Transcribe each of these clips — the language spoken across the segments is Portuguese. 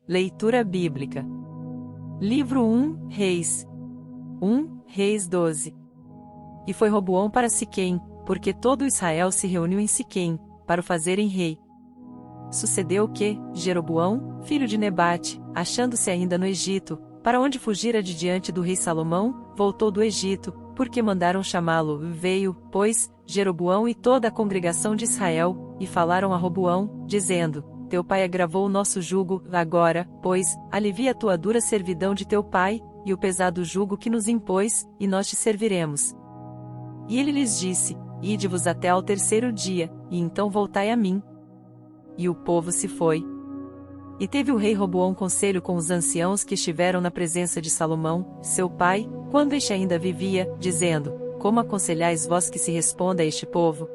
Leitura bíblica. Livro 1, Reis. 1 Reis 12. E foi Roboão para Siquém, porque todo Israel se reuniu em Siquém, para o fazerem rei. Sucedeu que, Jeroboão, filho de Nebate, achando-se ainda no Egito, para onde fugira de diante do rei Salomão, voltou do Egito, porque mandaram chamá-lo. Veio, pois, Jeroboão e toda a congregação de Israel, e falaram a Roboão, dizendo: Teu pai agravou o nosso jugo, agora, pois, alivia a tua dura servidão de teu pai, e o pesado jugo que nos impôs, e nós te serviremos. E ele lhes disse: Ide-vos até ao terceiro dia, e então voltai a mim. E o povo se foi. E teve o rei Roboão conselho com os anciãos que estiveram na presença de Salomão, seu pai, quando este ainda vivia, dizendo: Como aconselhais vós que se responda a este povo?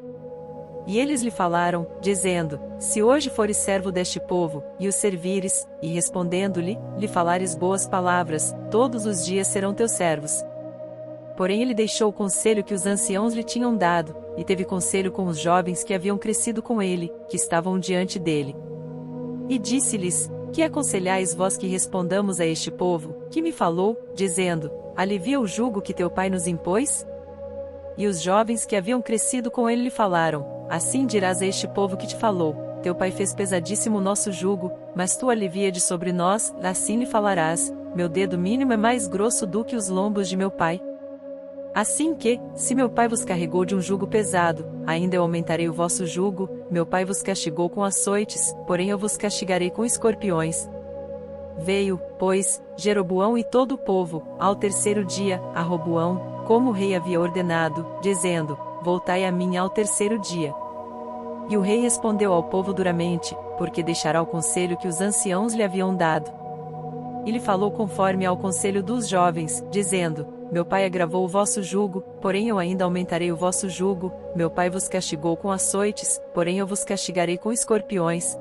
E eles lhe falaram, dizendo: Se hoje fores servo deste povo, e o servires, e respondendo-lhe, lhe falares boas palavras, todos os dias serão teus servos. Porém ele deixou o conselho que os anciãos lhe tinham dado, e teve conselho com os jovens que haviam crescido com ele, que estavam diante dele. E disse-lhes: Que aconselhais vós que respondamos a este povo, que me falou, dizendo: Alivia o jugo que teu pai nos impôs? E os jovens que haviam crescido com ele lhe falaram: Assim dirás a este povo que te falou: Teu pai fez pesadíssimo o nosso jugo, mas tu alivia de sobre nós. Assim lhe falarás: Meu dedo mínimo é mais grosso do que os lombos de meu pai. Assim que, se meu pai vos carregou de um jugo pesado, ainda eu aumentarei o vosso jugo. Meu pai vos castigou com açoites, porém eu vos castigarei com escorpiões. Veio, pois, Jeroboão e todo o povo, ao terceiro dia, a Roboão, como o rei havia ordenado, dizendo: Voltai a mim ao terceiro dia. E o rei respondeu ao povo duramente, porque deixará o conselho que os anciãos lhe haviam dado. E lhe falou conforme ao conselho dos jovens, dizendo: Meu pai agravou o vosso jugo, porém eu ainda aumentarei o vosso jugo. Meu pai vos castigou com açoites, porém eu vos castigarei com escorpiões.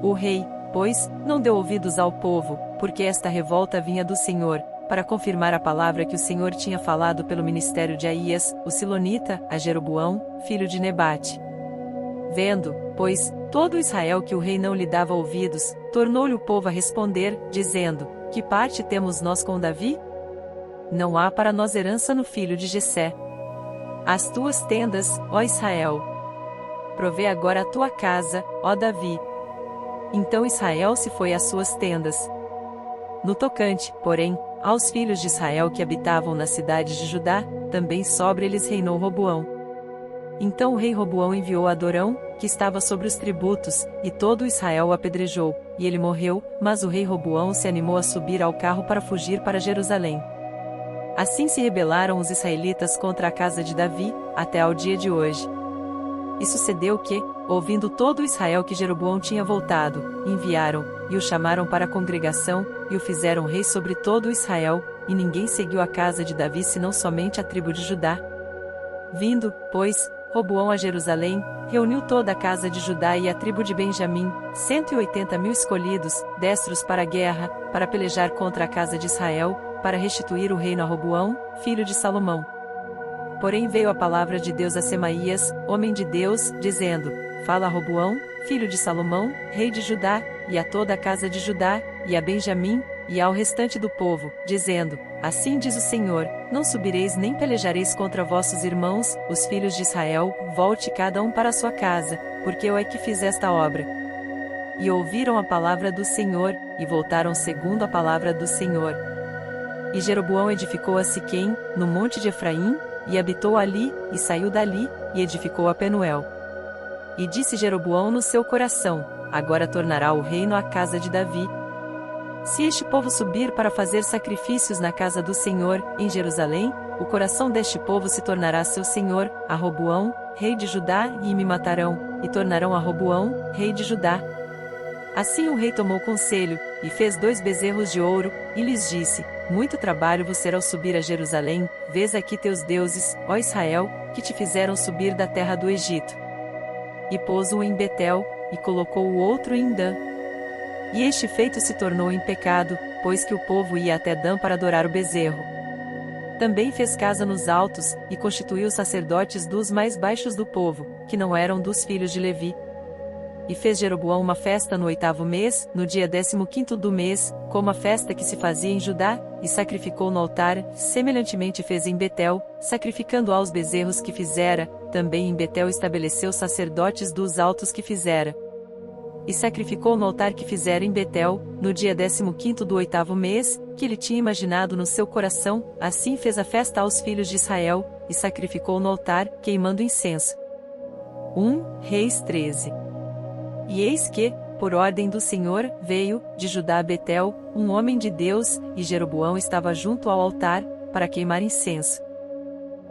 O rei, pois, não deu ouvidos ao povo, porque esta revolta vinha do Senhor, para confirmar a palavra que o Senhor tinha falado pelo ministério de Aías, o Silonita, a Jeroboão, filho de Nebate. Vendo, pois, todo Israel que o rei não lhe dava ouvidos, tornou-lhe o povo a responder, dizendo: Que parte temos nós com Davi? Não há para nós herança no filho de Jessé. As tuas tendas, ó Israel. Provê agora a tua casa, ó Davi. Então Israel se foi às suas tendas. No tocante, porém, aos filhos de Israel que habitavam na cidade de Judá, também sobre eles reinou Roboão. Então o rei Roboão enviou Adorão, que estava sobre os tributos, e todo Israel o apedrejou, e ele morreu, mas o rei Roboão se animou a subir ao carro para fugir para Jerusalém. Assim se rebelaram os israelitas contra a casa de Davi, até ao dia de hoje. E sucedeu que, ouvindo todo Israel que Jeroboão tinha voltado, enviaram, e o chamaram para a congregação, e o fizeram rei sobre todo Israel, e ninguém seguiu a casa de Davi senão somente a tribo de Judá. Vindo, pois, Roboão a Jerusalém, reuniu toda a casa de Judá e a tribo de Benjamim, 180.000 escolhidos, destros para a guerra, para pelejar contra a casa de Israel, para restituir o reino a Roboão, filho de Salomão. Porém veio a palavra de Deus a Semaías, homem de Deus, dizendo: Fala a Roboão, filho de Salomão, rei de Judá, e a toda a casa de Judá, e a Benjamim, e ao restante do povo, dizendo: Assim diz o Senhor: Não subireis nem pelejareis contra vossos irmãos, os filhos de Israel. Volte cada um para a sua casa, porque eu é que fiz esta obra. E ouviram a palavra do Senhor, e voltaram segundo a palavra do Senhor. E Jeroboão edificou a Siquém, no monte de Efraim, e habitou ali, e saiu dali, e edificou a Penuel. E disse Jeroboão no seu coração: Agora tornará o reino à casa de Davi. Se este povo subir para fazer sacrifícios na casa do Senhor, em Jerusalém, o coração deste povo se tornará seu senhor, a Roboão, rei de Judá, e me matarão, e tornarão a Roboão, rei de Judá. Assim o rei tomou conselho, e fez 2 bezerros de ouro, e lhes disse: Muito trabalho vos será ao subir a Jerusalém, vês aqui teus deuses, ó Israel, que te fizeram subir da terra do Egito. E pôs-o em Betel, e colocou o outro em Dan. E este feito se tornou em pecado, pois que o povo ia até Dan para adorar o bezerro. Também fez casa nos altos, e constituiu sacerdotes dos mais baixos do povo, que não eram dos filhos de Levi. E fez Jeroboão uma festa no 8º mês, no dia 15º do mês, como a festa que se fazia em Judá, e sacrificou no altar, semelhantemente fez em Betel, sacrificando aos bezerros que fizera, também em Betel estabeleceu sacerdotes dos altos que fizera. E sacrificou no altar que fizera em Betel, no dia 15º do 8º mês, que ele tinha imaginado no seu coração, assim fez a festa aos filhos de Israel, e sacrificou no altar, queimando incenso. 1 Reis 13. E eis que, por ordem do Senhor, veio, de Judá a Betel, um homem de Deus, e Jeroboão estava junto ao altar, para queimar incenso.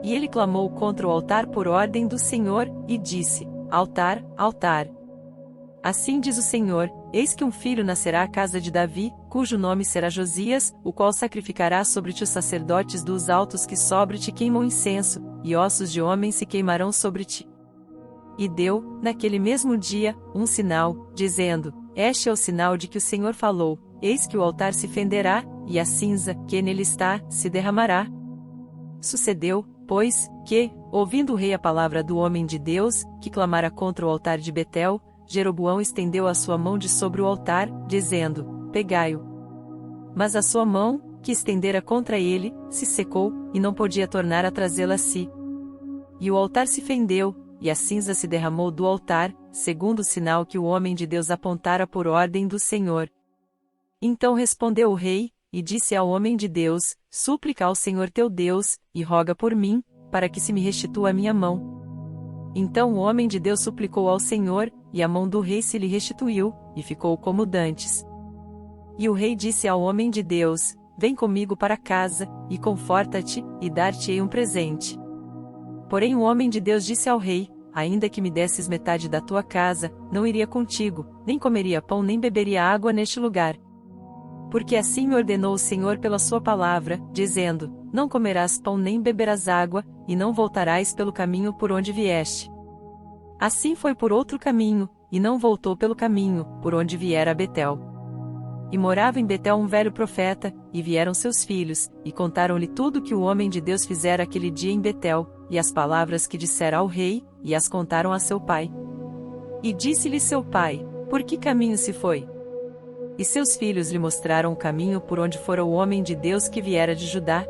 E ele clamou contra o altar por ordem do Senhor, e disse: Altar, altar. Assim diz o Senhor: eis que um filho nascerá à casa de Davi, cujo nome será Josias, o qual sacrificará sobre ti os sacerdotes dos altos que sobre ti queimam incenso, e ossos de homens se queimarão sobre ti. E deu, naquele mesmo dia, um sinal, dizendo: este é o sinal de que o Senhor falou: eis que o altar se fenderá, e a cinza, que nele está, se derramará. Sucedeu, pois, que, ouvindo o rei a palavra do homem de Deus, que clamara contra o altar de Betel, Jeroboão estendeu a sua mão de sobre o altar, dizendo: pegai-o. Mas a sua mão, que estendera contra ele, se secou, e não podia tornar a trazê-la a si. E o altar se fendeu, e a cinza se derramou do altar, segundo o sinal que o homem de Deus apontara por ordem do Senhor. Então respondeu o rei, e disse ao homem de Deus: súplica ao Senhor teu Deus, e roga por mim, para que se me restitua a minha mão. Então o homem de Deus suplicou ao Senhor, e a mão do rei se lhe restituiu, e ficou como dantes. E o rei disse ao homem de Deus: vem comigo para casa, e conforta-te, e dar-te-ei um presente. Porém o homem de Deus disse ao rei: ainda que me desses metade da tua casa, não iria contigo, nem comeria pão nem beberia água neste lugar. Porque assim me ordenou o Senhor pela sua palavra, dizendo: não comerás pão nem beberás água, e não voltarás pelo caminho por onde vieste. Assim foi por outro caminho, e não voltou pelo caminho, por onde viera a Betel. E morava em Betel um velho profeta, e vieram seus filhos, e contaram-lhe tudo que o homem de Deus fizera aquele dia em Betel, e as palavras que dissera ao rei, e as contaram a seu pai. E disse-lhe seu pai: por que caminho se foi? E seus filhos lhe mostraram o caminho por onde fora o homem de Deus que viera de Judá.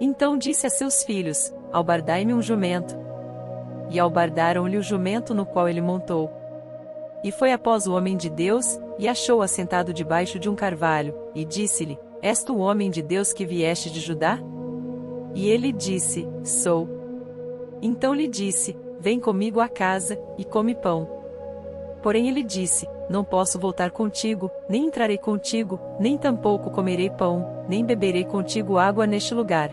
Então disse a seus filhos: albardai-me um jumento. E albardaram-lhe o jumento no qual ele montou. E foi após o homem de Deus, e achou-o assentado debaixo de um carvalho, e disse-lhe: és tu o homem de Deus que vieste de Judá? E ele disse: sou. Então lhe disse: vem comigo à casa, e come pão. Porém ele disse: não posso voltar contigo, nem entrarei contigo, nem tampouco comerei pão, nem beberei contigo água neste lugar.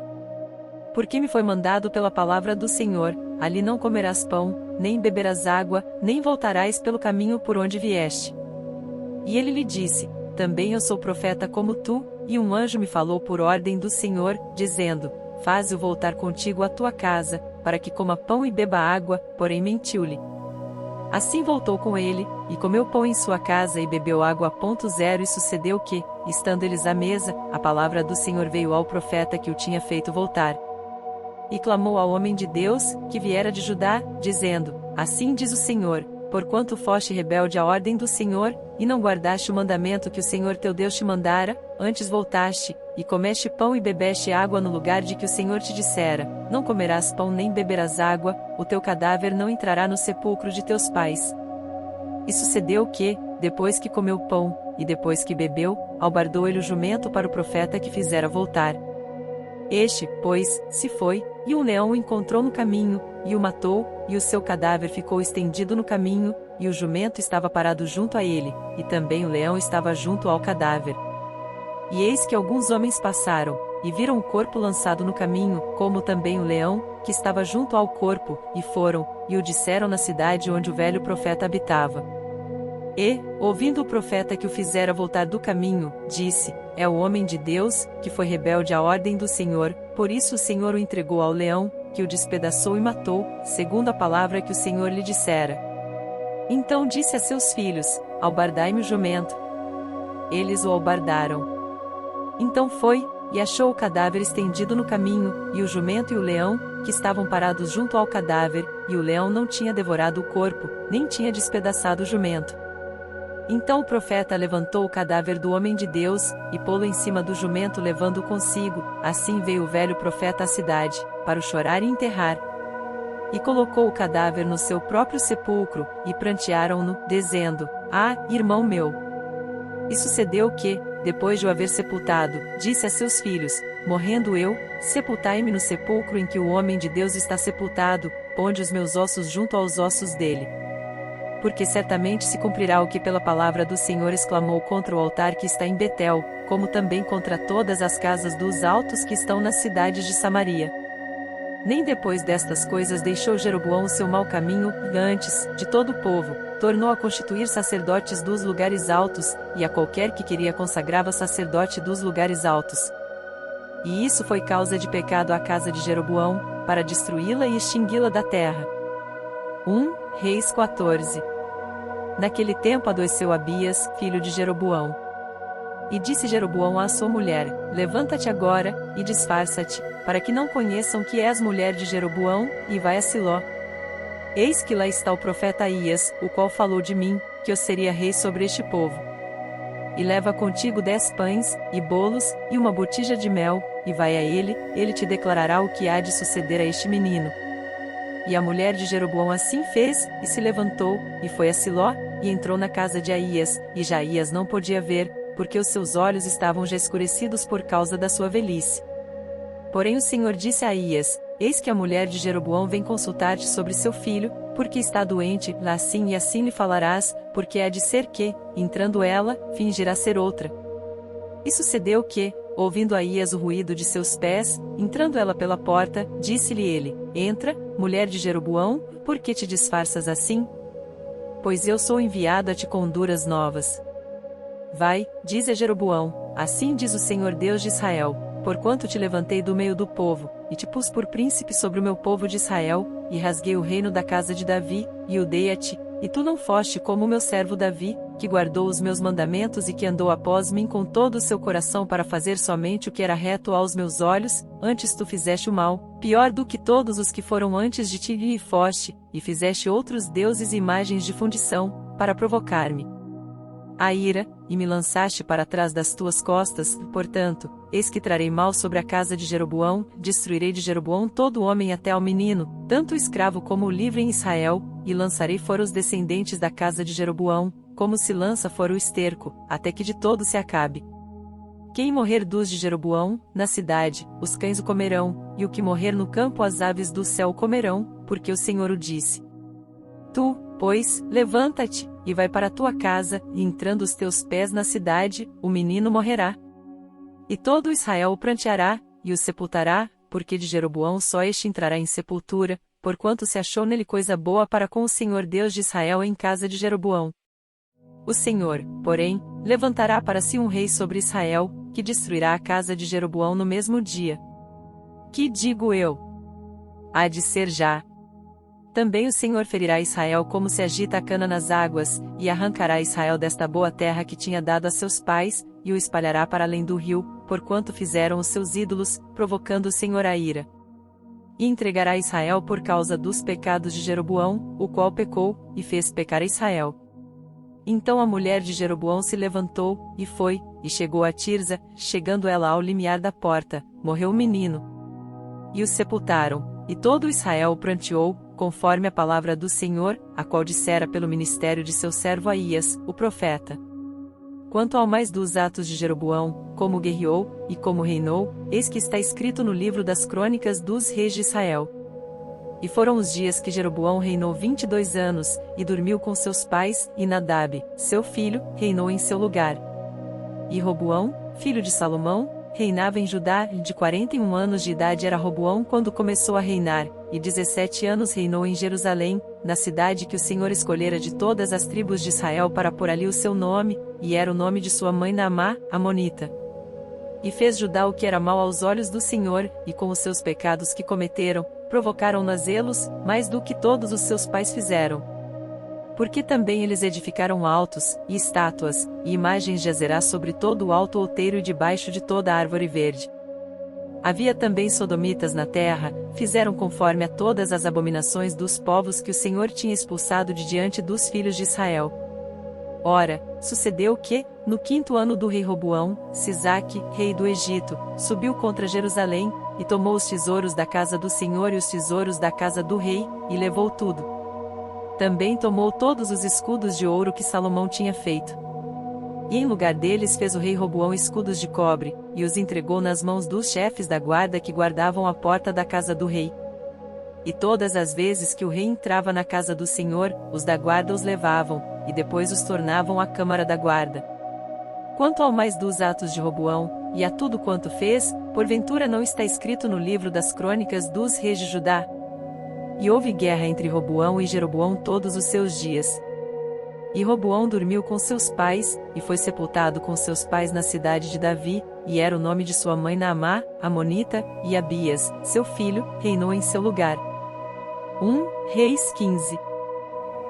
Porque me foi mandado pela palavra do Senhor: ali não comerás pão, nem beberás água, nem voltarás pelo caminho por onde vieste. E ele lhe disse: também eu sou profeta como tu, e um anjo me falou por ordem do Senhor, dizendo: faze-o voltar contigo à tua casa, para que coma pão e beba água, porém mentiu-lhe. Assim voltou com ele, e comeu pão em sua casa e bebeu água. 0 E sucedeu que, estando eles à mesa, a palavra do Senhor veio ao profeta que o tinha feito voltar. E clamou ao homem de Deus, que viera de Judá, dizendo: assim diz o Senhor: porquanto foste rebelde à ordem do Senhor, e não guardaste o mandamento que o Senhor teu Deus te mandara, antes voltaste, e comeste pão e bebeste água no lugar de que o Senhor te dissera: não comerás pão nem beberás água, o teu cadáver não entrará no sepulcro de teus pais. E sucedeu que, depois que comeu pão, e depois que bebeu, albardou ele o jumento para o profeta que fizera voltar. Este, pois, se foi, e um leão o encontrou no caminho, e o matou, e o seu cadáver ficou estendido no caminho, e o jumento estava parado junto a ele, e também o leão estava junto ao cadáver. E eis que alguns homens passaram, e viram o corpo lançado no caminho, como também o leão, que estava junto ao corpo, e foram, e o disseram na cidade onde o velho profeta habitava. E, ouvindo o profeta que o fizera voltar do caminho, disse: é o homem de Deus, que foi rebelde à ordem do Senhor, por isso o Senhor o entregou ao leão, que o despedaçou e matou, segundo a palavra que o Senhor lhe dissera. Então disse a seus filhos: albardai-me o jumento. Eles o albardaram. Então foi, e achou o cadáver estendido no caminho, e o jumento e o leão, que estavam parados junto ao cadáver, e o leão não tinha devorado o corpo, nem tinha despedaçado o jumento. Então o profeta levantou o cadáver do homem de Deus, e pô-lo em cima do jumento levando-o consigo. Assim veio o velho profeta à cidade, para o chorar e enterrar. E colocou o cadáver no seu próprio sepulcro, e prantearam-no, dizendo: Ah, irmão meu! E sucedeu que, depois de o haver sepultado, disse a seus filhos: Morrendo eu, sepultai-me no sepulcro em que o homem de Deus está sepultado, ponde os meus ossos junto aos ossos dele. Porque certamente se cumprirá o que pela palavra do Senhor exclamou contra o altar que está em Betel, como também contra todas as casas dos altos que estão nas cidades de Samaria. Nem depois destas coisas deixou Jeroboão o seu mau caminho, e antes, de todo o povo, tornou a constituir sacerdotes dos lugares altos, e a qualquer que queria consagrava sacerdote dos lugares altos. E isso foi causa de pecado à casa de Jeroboão, para destruí-la e extingui-la da terra. 1 Reis 14. Naquele tempo adoeceu Abias, filho de Jeroboão. E disse Jeroboão à sua mulher: Levanta-te agora, e disfarça-te, para que não conheçam que és mulher de Jeroboão, e vai a Siló. Eis que lá está o profeta Aías, o qual falou de mim, que eu seria rei sobre este povo. E leva contigo 10 pães, e bolos, e uma botija de mel, e vai a ele te declarará o que há de suceder a este menino. E a mulher de Jeroboão assim fez, e se levantou, e foi a Siló, e entrou na casa de Aías, e já Aías não podia ver, porque os seus olhos estavam já escurecidos por causa da sua velhice. Porém o Senhor disse a Aías: Eis que a mulher de Jeroboão vem consultar-te sobre seu filho, porque está doente, lá assim e assim lhe falarás, porque há de ser que, entrando ela, fingirá ser outra. E sucedeu que, ouvindo Aías o ruído de seus pés, entrando ela pela porta, disse-lhe ele: Entra, mulher de Jeroboão, por que te disfarças assim? Pois eu sou enviado a te com duras novas. Vai, diz a Jeroboão: Assim diz o Senhor Deus de Israel: Porquanto te levantei do meio do povo, e te pus por príncipe sobre o meu povo de Israel, e rasguei o reino da casa de Davi, e o dei a ti, e tu não foste como o meu servo Davi, que guardou os meus mandamentos e que andou após mim com todo o seu coração para fazer somente o que era reto aos meus olhos. Antes tu fizeste o mal, pior do que todos os que foram antes de ti, e foste, e fizeste outros deuses e imagens de fundição, para provocar-me a ira, e me lançaste para trás das tuas costas. Portanto, eis que trarei mal sobre a casa de Jeroboão, destruirei de Jeroboão todo o homem até ao menino, tanto o escravo como o livre em Israel, e lançarei fora os descendentes da casa de Jeroboão, como se lança fora o esterco, até que de todo se acabe. Quem morrer dos de Jeroboão, na cidade, os cães o comerão, e o que morrer no campo as aves do céu o comerão, porque o Senhor o disse. Tu, pois, levanta-te, e vai para a tua casa, e entrando os teus pés na cidade, o menino morrerá. E todo Israel o pranteará, e o sepultará, porque de Jeroboão só este entrará em sepultura, porquanto se achou nele coisa boa para com o Senhor Deus de Israel em casa de Jeroboão. O Senhor, porém, levantará para si um rei sobre Israel, que destruirá a casa de Jeroboão no mesmo dia. Que digo eu? Há de ser já. Também o Senhor ferirá Israel como se agita a cana nas águas, e arrancará Israel desta boa terra que tinha dado a seus pais, e o espalhará para além do rio, porquanto fizeram os seus ídolos, provocando o Senhor a ira. E entregará Israel por causa dos pecados de Jeroboão, o qual pecou, e fez pecar a Israel. Então a mulher de Jeroboão se levantou, e foi, e chegou a Tirza. Chegando ela ao limiar da porta, morreu o menino. E o sepultaram, e todo Israel o pranteou, conforme a palavra do Senhor, a qual dissera pelo ministério de seu servo Aías, o profeta. Quanto ao mais dos atos de Jeroboão, como guerreou, e como reinou, eis que está escrito no livro das crônicas dos reis de Israel. E foram os dias que Jeroboão reinou 22 anos, e dormiu com seus pais, e Nadab, seu filho, reinou em seu lugar. E Roboão, filho de Salomão, reinava em Judá, e de 41 anos de idade era Roboão quando começou a reinar, e 17 anos reinou em Jerusalém, na cidade que o Senhor escolhera de todas as tribos de Israel para pôr ali o seu nome, e era o nome de sua mãe Naamá, amonita. E fez Judá o que era mal aos olhos do Senhor, e com os seus pecados que cometeram, provocaram-no a zelos, mais do que todos os seus pais fizeram. Porque também eles edificaram altos, e estátuas, e imagens de Azerá sobre todo o alto outeiro e debaixo de toda a árvore verde. Havia também sodomitas na terra, fizeram conforme a todas as abominações dos povos que o Senhor tinha expulsado de diante dos filhos de Israel. Ora, sucedeu que, no 5º ano do rei Roboão, Sisaque, rei do Egito, subiu contra Jerusalém, e tomou os tesouros da casa do Senhor e os tesouros da casa do rei, e levou tudo. Também tomou todos os escudos de ouro que Salomão tinha feito. E em lugar deles fez o rei Roboão escudos de cobre, e os entregou nas mãos dos chefes da guarda que guardavam a porta da casa do rei. E todas as vezes que o rei entrava na casa do Senhor, os da guarda os levavam, e depois os tornavam à câmara da guarda. Quanto ao mais dos atos de Roboão, e a tudo quanto fez, porventura não está escrito no livro das crônicas dos reis de Judá? E houve guerra entre Roboão e Jeroboão todos os seus dias. E Roboão dormiu com seus pais, e foi sepultado com seus pais na cidade de Davi, e era o nome de sua mãe Naamá, Amonita, e Abias, seu filho, reinou em seu lugar. 1 Reis 15.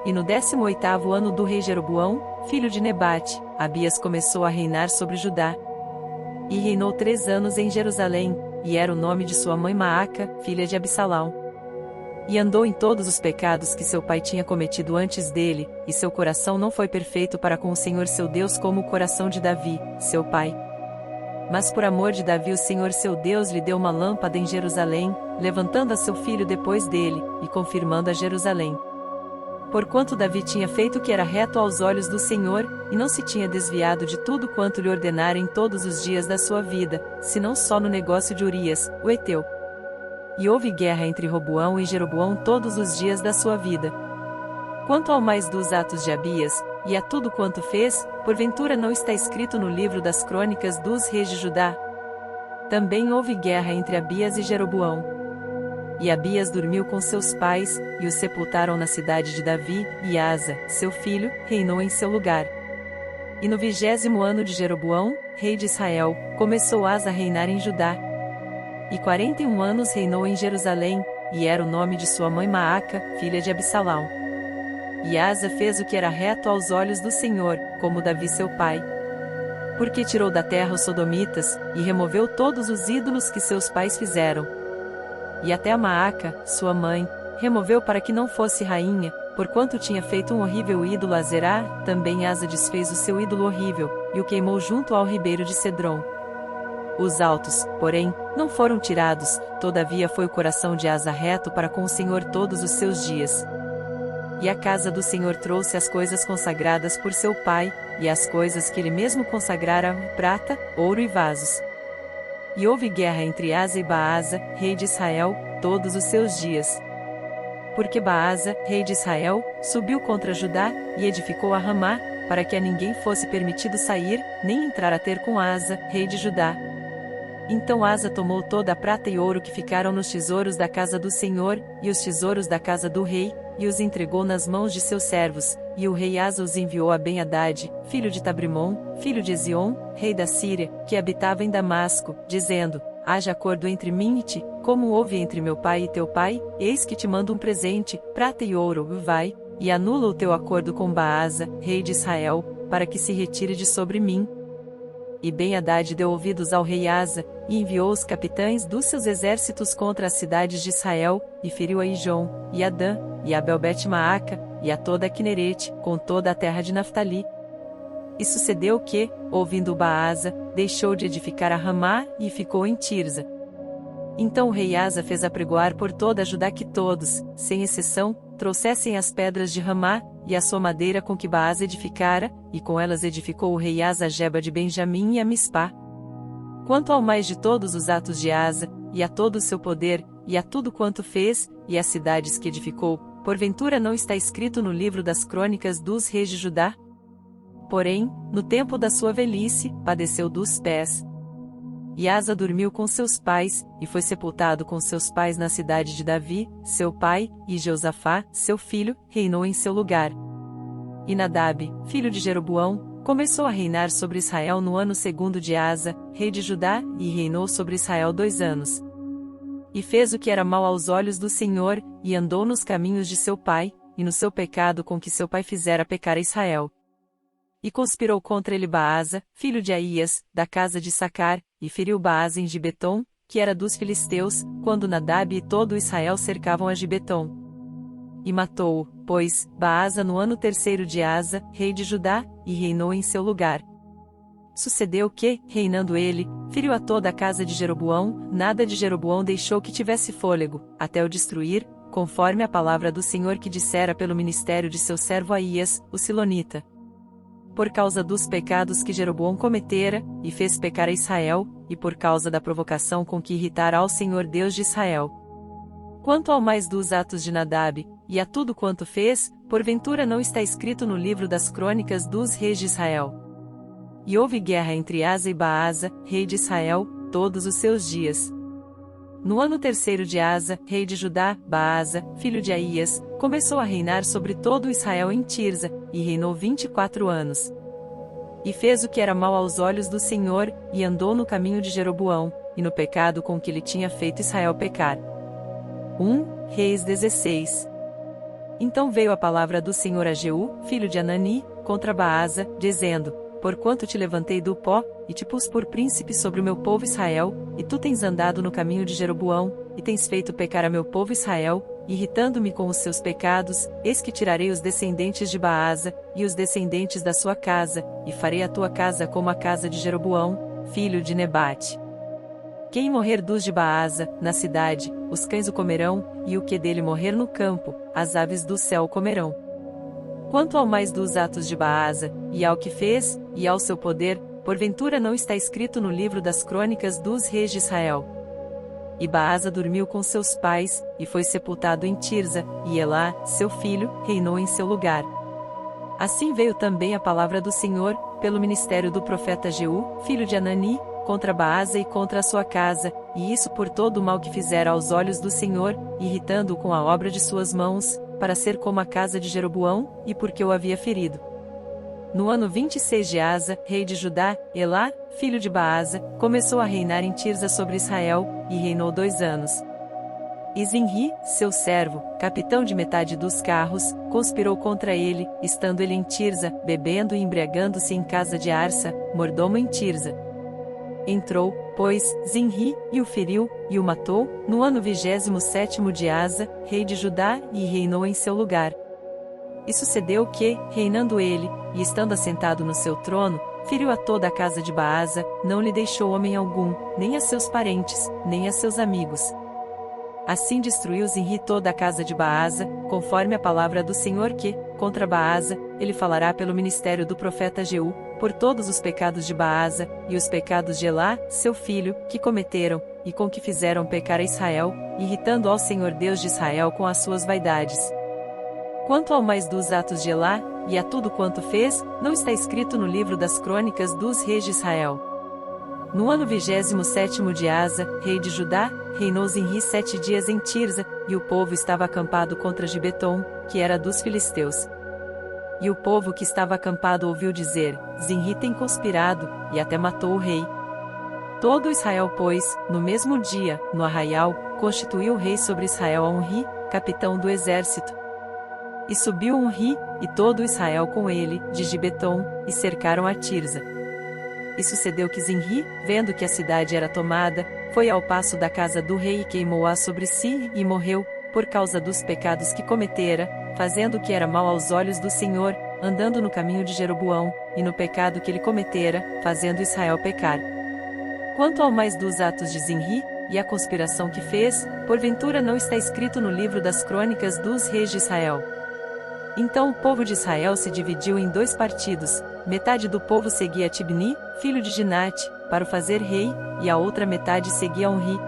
E no 18º ano do rei Jeroboão, filho de Nebate, Abias começou a reinar sobre Judá. E reinou 3 anos em Jerusalém, e era o nome de sua mãe Maaca, filha de Absalão. E andou em todos os pecados que seu pai tinha cometido antes dele, e seu coração não foi perfeito para com o Senhor seu Deus como o coração de Davi, seu pai. Mas por amor de Davi o Senhor seu Deus lhe deu uma lâmpada em Jerusalém, levantando a seu filho depois dele, e confirmando a Jerusalém. Porquanto Davi tinha feito o que era reto aos olhos do Senhor, e não se tinha desviado de tudo quanto lhe ordenara em todos os dias da sua vida, senão só no negócio de Urias, o heteu. E houve guerra entre Roboão e Jeroboão todos os dias da sua vida. Quanto ao mais dos atos de Abias, e a tudo quanto fez, porventura não está escrito no livro das crônicas dos reis de Judá? Também houve guerra entre Abias e Jeroboão. E Abias dormiu com seus pais, e os sepultaram na cidade de Davi, e Asa, seu filho, reinou em seu lugar. E no 20º ano de Jeroboão, rei de Israel, começou Asa a reinar em Judá. E 41 anos reinou em Jerusalém, e era o nome de sua mãe Maaca, filha de Absalão. E Asa fez o que era reto aos olhos do Senhor, como Davi seu pai. Porque tirou da terra os sodomitas, e removeu todos os ídolos que seus pais fizeram. E até a Maaca, sua mãe, removeu para que não fosse rainha, porquanto tinha feito um horrível ídolo a Zerá, também Asa desfez o seu ídolo horrível, e o queimou junto ao ribeiro de Cedron. Os altos, porém, não foram tirados, todavia foi o coração de Asa reto para com o Senhor todos os seus dias. E a casa do Senhor trouxe as coisas consagradas por seu pai, e as coisas que ele mesmo consagrara, prata, ouro e vasos. E houve guerra entre Asa e Baasa, rei de Israel, todos os seus dias. Porque Baasa, rei de Israel, subiu contra Judá, e edificou a Ramá, para que a ninguém fosse permitido sair, nem entrar a ter com Asa, rei de Judá. Então Asa tomou toda a prata e ouro que ficaram nos tesouros da casa do Senhor, e os tesouros da casa do rei, e os entregou nas mãos de seus servos, e o rei Asa os enviou a Ben-Hadad, filho de Tabrimon, filho de Ezion, rei da Síria, que habitava em Damasco, dizendo: haja acordo entre mim e ti, como houve entre meu pai e teu pai, eis que te mando um presente, prata e ouro, vai, e anula o teu acordo com Baasa, rei de Israel, para que se retire de sobre mim. E Ben-Hadad deu ouvidos ao rei Asa, e enviou os capitães dos seus exércitos contra as cidades de Israel, e feriu a Ijon, e a Dan, e a Abel-Bet-Maaca, e a toda a Quinerete, com toda a terra de Naftali. E sucedeu que, ouvindo Baasa, deixou de edificar a Ramá, e ficou em Tirza. Então o rei Asa fez apregoar por toda a Judá que todos, sem exceção, trouxessem as pedras de Ramá, e a sua madeira com que Baasa edificara, e com elas edificou o rei Asa a Geba de Benjamim e a Mispá. Quanto ao mais de todos os atos de Asa, e a todo o seu poder, e a tudo quanto fez, e as cidades que edificou, porventura não está escrito no livro das crônicas dos reis de Judá? Porém, no tempo da sua velhice, padeceu dos pés. E Asa dormiu com seus pais, e foi sepultado com seus pais na cidade de Davi, seu pai, e Jeosafá, seu filho, reinou em seu lugar. E Nadab, filho de Jeroboão, começou a reinar sobre Israel no ano 2º de Asa, rei de Judá, e reinou sobre Israel 2 anos. E fez o que era mal aos olhos do Senhor, e andou nos caminhos de seu pai, e no seu pecado com que seu pai fizera pecar a Israel. E conspirou contra ele Baasa, filho de Aías, da casa de Sacar, e feriu Baasa em Gibeton, que era dos filisteus, quando Nadab e todo Israel cercavam a Gibeton. E matou-o, pois, Baasa no ano terceiro de Asa, rei de Judá, e reinou em seu lugar. Sucedeu que, reinando ele, feriu a toda a casa de Jeroboão, nada de Jeroboão deixou que tivesse fôlego, até o destruir, conforme a palavra do Senhor que dissera pelo ministério de seu servo Aías, o Silonita. Por causa dos pecados que Jeroboão cometera, e fez pecar a Israel, e por causa da provocação com que irritara ao Senhor Deus de Israel. Quanto ao mais dos atos de Nadab, e a tudo quanto fez, porventura não está escrito no livro das crônicas dos reis de Israel. E houve guerra entre Asa e Baasa, rei de Israel, todos os seus dias. No ano terceiro de Asa, rei de Judá, Baasa, filho de Aías, começou a reinar sobre todo Israel em Tirza, e reinou 24 anos. E fez o que era mal aos olhos do Senhor, e andou no caminho de Jeroboão, e no pecado com que ele tinha feito Israel pecar. 1 Reis 16. Então veio a palavra do Senhor a Jeú, filho de Anani, contra Baasa, dizendo: Porquanto te levantei do pó, e te pus por príncipe sobre o meu povo Israel, e tu tens andado no caminho de Jeroboão, e tens feito pecar a meu povo Israel, irritando-me com os seus pecados, eis que tirarei os descendentes de Baasa, e os descendentes da sua casa, e farei a tua casa como a casa de Jeroboão, filho de Nebate. Quem morrer dos de Baasa, na cidade, os cães o comerão, e o que dele morrer no campo, as aves do céu o comerão. Quanto ao mais dos atos de Baasa, e ao que fez, e ao seu poder, porventura não está escrito no livro das crônicas dos reis de Israel. E Baasa dormiu com seus pais, e foi sepultado em Tirza, e Elá, seu filho, reinou em seu lugar. Assim veio também a palavra do Senhor, pelo ministério do profeta Jeú, filho de Anani, contra Baasa e contra a sua casa, e isso por todo o mal que fizera aos olhos do Senhor, irritando-o com a obra de suas mãos, para ser como a casa de Jeroboão, e porque o havia ferido. No ano 26 de Asa, rei de Judá, Elá, filho de Baasa, começou a reinar em Tirza sobre Israel, e reinou 2 anos. E Zinri, seu servo, capitão de metade dos carros, conspirou contra ele, estando ele em Tirza, bebendo e embriagando-se em casa de Arsa, mordomo em Tirza. Entrou, pois, Zinri, e o feriu, e o matou, no ano 27º de Asa, rei de Judá, e reinou em seu lugar. E sucedeu que, reinando ele, e estando assentado no seu trono, feriu a toda a casa de Baasa, não lhe deixou homem algum, nem a seus parentes, nem a seus amigos. Assim destruiu Zinri toda a casa de Baasa, conforme a palavra do Senhor que, contra Baasa, ele falará pelo ministério do profeta Jeú, por todos os pecados de Baasa, e os pecados de Elá, seu filho, que cometeram, e com que fizeram pecar a Israel, irritando ao Senhor Deus de Israel com as suas vaidades. Quanto ao mais dos atos de Elá, e a tudo quanto fez, não está escrito no livro das crônicas dos reis de Israel. No ano 27º de Asa, rei de Judá, reinou Zinri 7 dias em Tirza, e o povo estava acampado contra Gibeton, que era dos filisteus. E o povo que estava acampado ouviu dizer: Zinri tem conspirado, e até matou o rei. Todo Israel, pois, no mesmo dia, no arraial, constituiu o rei sobre Israel a Onri, capitão do exército. E subiu Onri, e todo Israel com ele, de Gibeton, e cercaram a Tirza. E sucedeu que Zinri, vendo que a cidade era tomada, foi ao paço da casa do rei e queimou-a sobre si, e morreu, por causa dos pecados que cometera, fazendo o que era mal aos olhos do Senhor, andando no caminho de Jeroboão, e no pecado que ele cometera, fazendo Israel pecar. Quanto ao mais dos atos de Zinri, e a conspiração que fez, porventura não está escrito no livro das crônicas dos reis de Israel. Então o povo de Israel se dividiu em 2 partidos, metade do povo seguia Tibni, filho de Ginate, para o fazer rei, e a outra metade seguia Onri.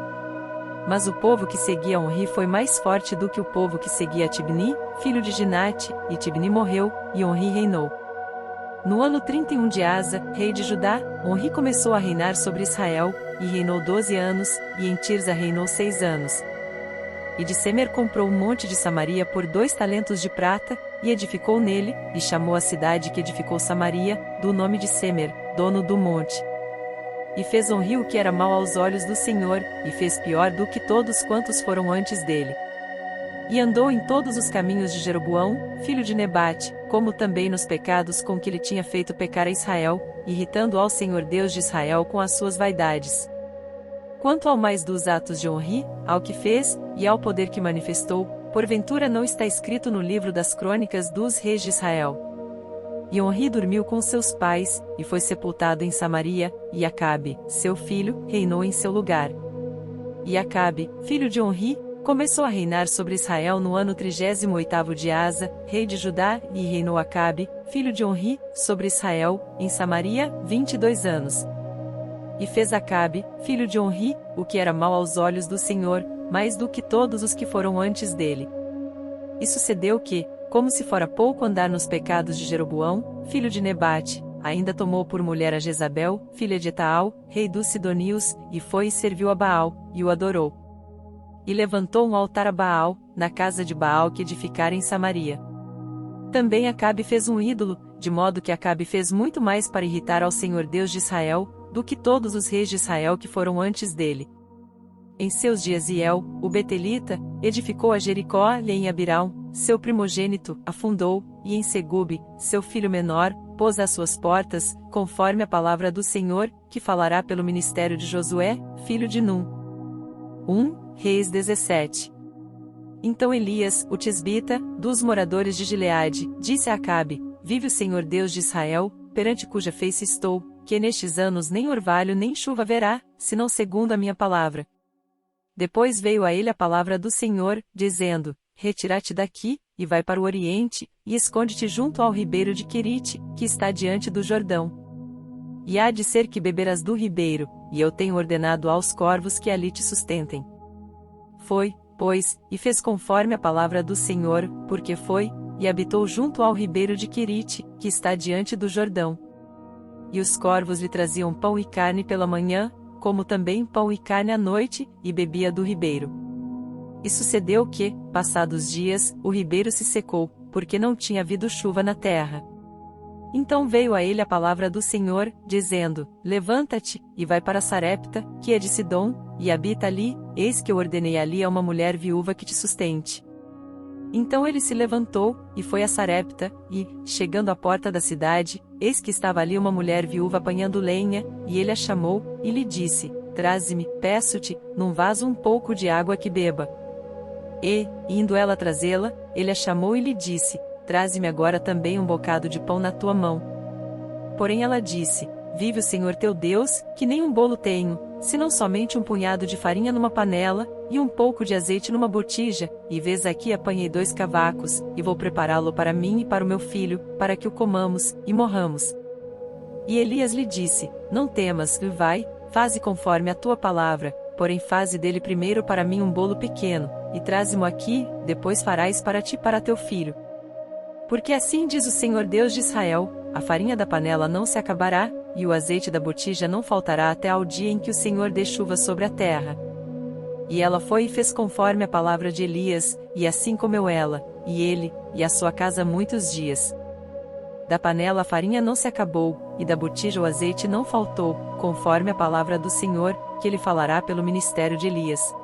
Mas o povo que seguia Onri foi mais forte do que o povo que seguia Tibni, filho de Ginate, e Tibni morreu, e Onri reinou. No ano 31 de Asa, rei de Judá, Onri começou a reinar sobre Israel, e reinou 12 anos, e em Tirza reinou 6 anos. E de Semer comprou um monte de Samaria por 2 talentos de prata, e edificou nele, e chamou a cidade que edificou Samaria, do nome de Semer, dono do monte. E fez Onri o que era mal aos olhos do Senhor, e fez pior do que todos quantos foram antes dele. E andou em todos os caminhos de Jeroboão, filho de Nebate, como também nos pecados com que ele tinha feito pecar a Israel, irritando ao Senhor Deus de Israel com as suas vaidades. Quanto ao mais dos atos de Onri, ao que fez, e ao poder que manifestou, porventura não está escrito no livro das crônicas dos reis de Israel. E Onri dormiu com seus pais, e foi sepultado em Samaria, e Acabe, seu filho, reinou em seu lugar. E Acabe, filho de Onri, começou a reinar sobre Israel no ano 38º de Asa, rei de Judá, e reinou Acabe, filho de Onri, sobre Israel, em Samaria, 22 anos. E fez Acabe, filho de Onri, o que era mau aos olhos do Senhor, mais do que todos os que foram antes dele. E sucedeu que, como se fora pouco andar nos pecados de Jeroboão, filho de Nebate, ainda tomou por mulher a Jezabel, filha de Etaal, rei dos Sidonios, e foi e serviu a Baal, e o adorou. E levantou um altar a Baal, na casa de Baal que edificara em Samaria. Também Acabe fez um ídolo, de modo que Acabe fez muito mais para irritar ao Senhor Deus de Israel, do que todos os reis de Israel que foram antes dele. Em seus dias Iel, o Betelita, edificou a Jericó e em Abirão, seu primogênito, afundou, e em Segube, seu filho menor, pôs às suas portas, conforme a palavra do Senhor, que falará pelo ministério de Josué, filho de Num. 1 Reis 17. Então Elias, o tisbita, dos moradores de Gileade, disse a Acabe: Vive o Senhor Deus de Israel, perante cuja face estou, que nestes anos nem orvalho nem chuva haverá, senão segundo a minha palavra. Depois veio a ele a palavra do Senhor, dizendo: Retira-te daqui, e vai para o oriente, e esconde-te junto ao ribeiro de Querite, que está diante do Jordão. E há de ser que beberás do ribeiro, e eu tenho ordenado aos corvos que ali te sustentem. Foi, pois, e fez conforme a palavra do Senhor, porque foi, e habitou junto ao ribeiro de Querite, que está diante do Jordão. E os corvos lhe traziam pão e carne pela manhã, como também pão e carne à noite, e bebia do ribeiro. E sucedeu que, passados dias, o ribeiro se secou, porque não tinha havido chuva na terra. Então veio a ele a palavra do Senhor, dizendo: Levanta-te, e vai para Sarepta, que é de Sidom, e habita ali, eis que eu ordenei ali a uma mulher viúva que te sustente. Então ele se levantou, e foi a Sarepta, e, chegando à porta da cidade, eis que estava ali uma mulher viúva apanhando lenha, e ele a chamou, e lhe disse: Traze-me, peço-te, num vaso um pouco de água que beba. E, indo ela trazê-la, ele a chamou e lhe disse: Traze-me agora também um bocado de pão na tua mão. Porém ela disse: Vive o Senhor teu Deus, que nem um bolo tenho, senão somente um punhado de farinha numa panela, e um pouco de azeite numa botija, e vês aqui apanhei 2 cavacos, e vou prepará-lo para mim e para o meu filho, para que o comamos, e morramos. E Elias lhe disse: Não temas, vai, faze conforme a tua palavra, porém faze dele primeiro para mim um bolo pequeno, e traze-mo aqui, depois farás para ti e para teu filho. Porque assim diz o Senhor Deus de Israel: a farinha da panela não se acabará, e o azeite da botija não faltará até ao dia em que o Senhor dê chuva sobre a terra. E ela foi e fez conforme a palavra de Elias, e assim comeu ela, e ele, e a sua casa muitos dias. Da panela a farinha não se acabou, e da botija o azeite não faltou, conforme a palavra do Senhor, que ele falará pelo ministério de Elias.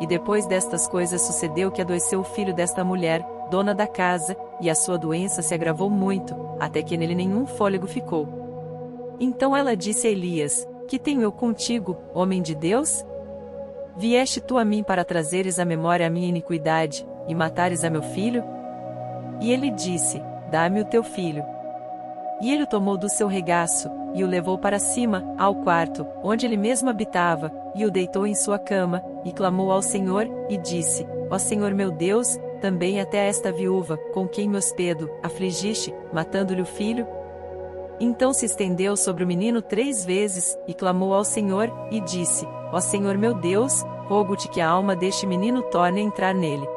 E depois destas coisas sucedeu que adoeceu o filho desta mulher, dona da casa, e a sua doença se agravou muito, até que nele nenhum fôlego ficou. Então ela disse a Elias: Que tenho eu contigo, homem de Deus? Vieste tu a mim para trazeres à memória a minha iniquidade, e matares a meu filho? E ele disse: Dá-me o teu filho. E ele o tomou do seu regaço, e o levou para cima, ao quarto, onde ele mesmo habitava, e o deitou em sua cama, e clamou ao Senhor, e disse: Ó Senhor meu Deus, também até esta viúva, com quem me hospedo, afligiste, matando-lhe o filho? Então se estendeu sobre o menino 3 vezes, e clamou ao Senhor, e disse: Ó Senhor meu Deus, rogo-te que a alma deste menino torne a entrar nele.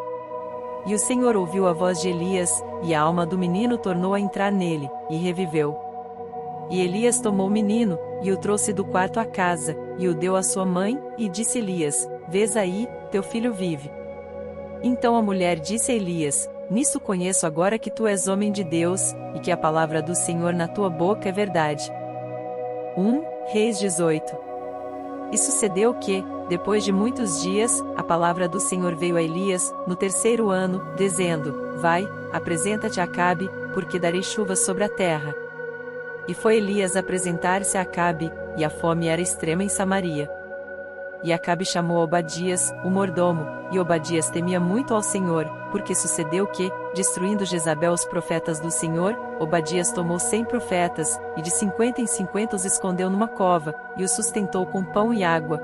E o Senhor ouviu a voz de Elias, e a alma do menino tornou a entrar nele, e reviveu. E Elias tomou o menino, e o trouxe do quarto à casa, e o deu à sua mãe, e disse Elias: Vês aí, teu filho vive. Então a mulher disse a Elias: Nisso conheço agora que tu és homem de Deus, e que a palavra do Senhor na tua boca é verdade. 1 Reis 18. E sucedeu que, depois de muitos dias, a palavra do Senhor veio a Elias, no 3º ano, dizendo: Vai, apresenta-te a Acabe, porque darei chuva sobre a terra. E foi Elias apresentar-se a Acabe, e a fome era extrema em Samaria. E Acabe chamou Obadias, o mordomo, e Obadias temia muito ao Senhor, porque sucedeu que, destruindo Jezabel os profetas do Senhor, Obadias tomou 100 profetas, e de 50 em 50 os escondeu numa cova, e os sustentou com pão e água.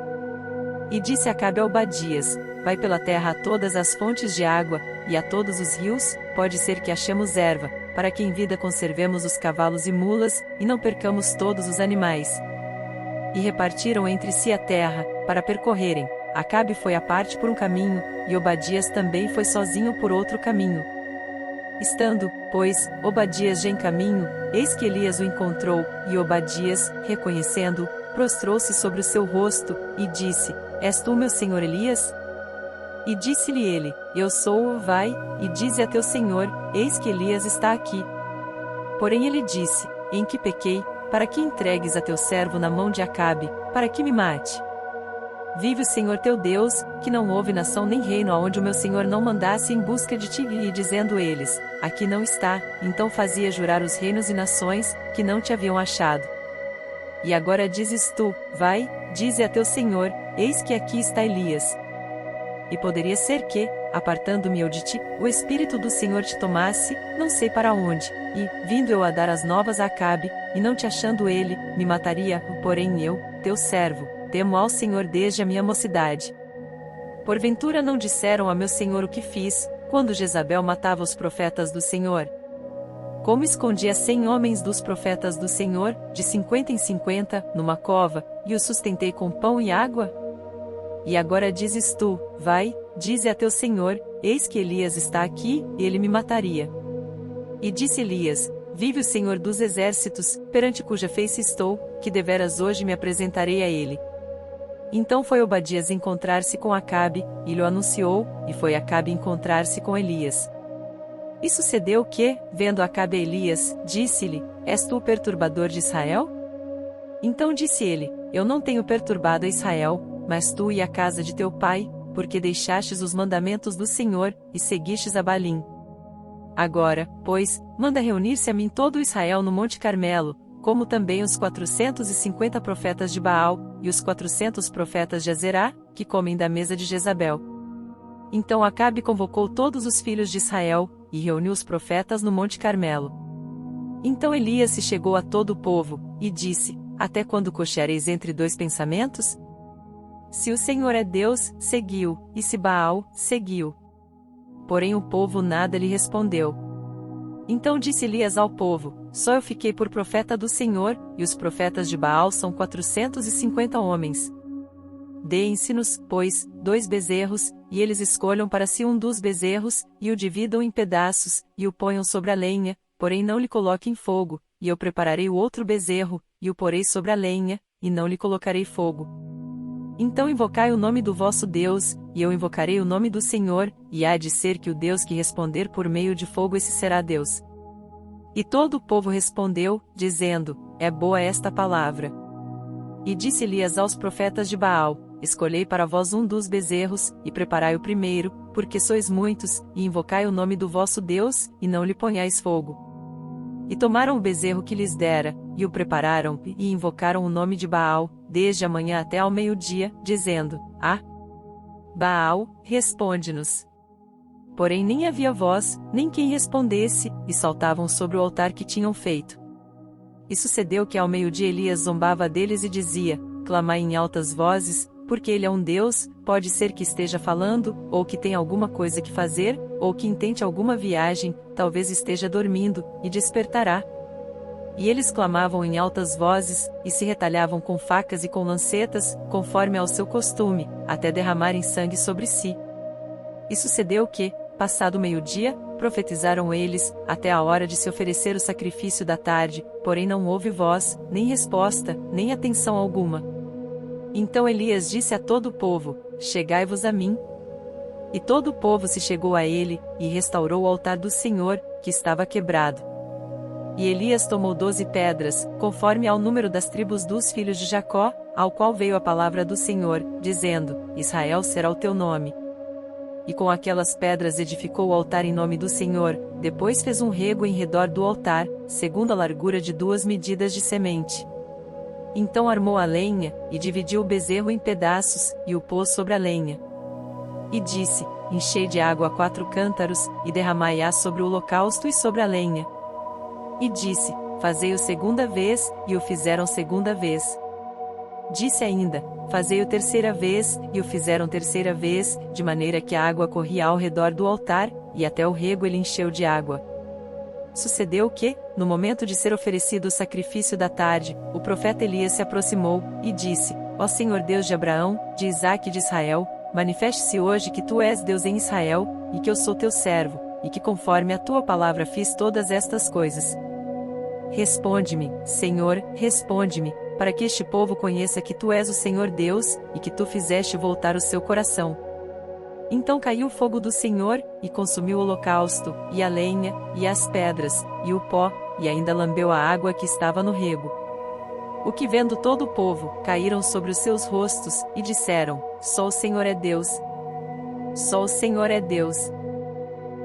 E disse Acabe a Obadias: Vai pela terra a todas as fontes de água, e a todos os rios, pode ser que achemos erva, para que em vida conservemos os cavalos e mulas, e não percamos todos os animais. E repartiram entre si a terra, para percorrerem. Acabe foi à parte por um caminho, e Obadias também foi sozinho por outro caminho. Estando, pois, Obadias já em caminho, eis que Elias o encontrou, e Obadias, reconhecendo-o, prostrou-se sobre o seu rosto, e disse: És tu meu senhor Elias? E disse-lhe ele: Eu sou, vai, e dize a teu senhor, eis que Elias está aqui. Porém ele disse: Em que pequei, para que entregues a teu servo na mão de Acabe, para que me mate? Vive o Senhor teu Deus, que não houve nação nem reino aonde o meu senhor não mandasse em busca de ti, e dizendo eles: Aqui não está, então fazia jurar os reinos e nações, que não te haviam achado. E agora dizes tu: Vai, dize a teu senhor, eis que aqui está Elias. E poderia ser que, apartando-me eu de ti, o Espírito do Senhor te tomasse, não sei para onde, e, vindo eu a dar as novas a Acabe, e não te achando ele, me mataria, porém eu, teu servo, temo ao Senhor desde a minha mocidade. Porventura não disseram a meu senhor o que fiz, quando Jezabel matava os profetas do Senhor? Como escondia 100 homens dos profetas do Senhor, de 50 em 50, numa cova, e os sustentei com pão e água? E agora dizes tu: Vai, dize a teu senhor, eis que Elias está aqui, ele me mataria. E disse Elias: Vive o Senhor dos exércitos, perante cuja face estou, que deveras hoje me apresentarei a ele. Então foi Obadias encontrar-se com Acabe, e lhe anunciou, e foi Acabe encontrar-se com Elias. E sucedeu que, vendo Acabe a Elias, disse-lhe: És tu o perturbador de Israel? Então disse ele: Eu não tenho perturbado a Israel, mas tu e a casa de teu pai, porque deixastes os mandamentos do Senhor, e seguistes a Balim. Agora, pois, manda reunir-se a mim todo o Israel no Monte Carmelo, como também os 450 profetas de Baal, e os 400 profetas de Azerá, que comem da mesa de Jezabel. Então Acabe convocou todos os filhos de Israel, e reuniu os profetas no Monte Carmelo. Então Elias se chegou a todo o povo, e disse: Até quando cocheareis entre dois pensamentos? Se o Senhor é Deus, seguiu, e se Baal, seguiu. Porém o povo nada lhe respondeu. Então disse Elias ao povo: Só eu fiquei por profeta do Senhor, e os profetas de Baal são 450 homens. Deem-se-nos, pois, 2 bezerros, e eles escolham para si um dos bezerros, e o dividam em pedaços, e o ponham sobre a lenha, porém não lhe coloquem fogo, e eu prepararei o outro bezerro, e o porei sobre a lenha, e não lhe colocarei fogo. Então invocai o nome do vosso Deus, e eu invocarei o nome do Senhor, e há de ser que o Deus que responder por meio de fogo esse será Deus. E todo o povo respondeu, dizendo: É boa esta palavra. E disse Elias aos profetas de Baal: Escolhei para vós um dos bezerros, e preparai o primeiro, porque sois muitos, e invocai o nome do vosso Deus, e não lhe ponhais fogo. E tomaram o bezerro que lhes dera, e o prepararam, e invocaram o nome de Baal, desde a manhã até ao meio-dia, dizendo: Baal, responde-nos. Porém nem havia voz, nem quem respondesse, e saltavam sobre o altar que tinham feito. E sucedeu que ao meio-dia Elias zombava deles e dizia: Clamai em altas vozes, porque ele é um Deus, pode ser que esteja falando, ou que tenha alguma coisa que fazer, ou que intente alguma viagem, talvez esteja dormindo, e despertará. E eles clamavam em altas vozes, e se retalhavam com facas e com lancetas, conforme ao seu costume, até derramarem sangue sobre si. E sucedeu que, passado o meio-dia, profetizaram eles, até a hora de se oferecer o sacrifício da tarde, porém não houve voz, nem resposta, nem atenção alguma. Então Elias disse a todo o povo: Chegai-vos a mim. E todo o povo se chegou a ele, e restaurou o altar do Senhor, que estava quebrado. E Elias tomou 12 pedras, conforme ao número das tribos dos filhos de Jacó, ao qual veio a palavra do Senhor, dizendo: Israel será o teu nome. E com aquelas pedras edificou o altar em nome do Senhor, depois fez um rego em redor do altar, segundo a largura de 2 medidas de semente. Então armou a lenha, e dividiu o bezerro em pedaços, e o pôs sobre a lenha. E disse: Enchei de água 4 cântaros, e derramai-a sobre o holocausto e sobre a lenha. E disse: Fazei-o segunda vez, e o fizeram segunda vez. Disse ainda: Fazei-o terceira vez, e o fizeram terceira vez, de maneira que a água corria ao redor do altar, e até o rego ele encheu de água. Sucedeu que, no momento de ser oferecido o sacrifício da tarde, o profeta Elias se aproximou, e disse: Ó Senhor Deus de Abraão, de Isaque e de Israel, manifeste-se hoje que tu és Deus em Israel, e que eu sou teu servo, e que conforme a tua palavra fiz todas estas coisas. Responde-me, Senhor, responde-me, para que este povo conheça que tu és o Senhor Deus, e que tu fizeste voltar o seu coração. Então caiu o fogo do Senhor, e consumiu o holocausto, e a lenha, e as pedras, e o pó, e ainda lambeu a água que estava no rego. O que vendo todo o povo, caíram sobre os seus rostos, e disseram: Só o Senhor é Deus. Só o Senhor é Deus.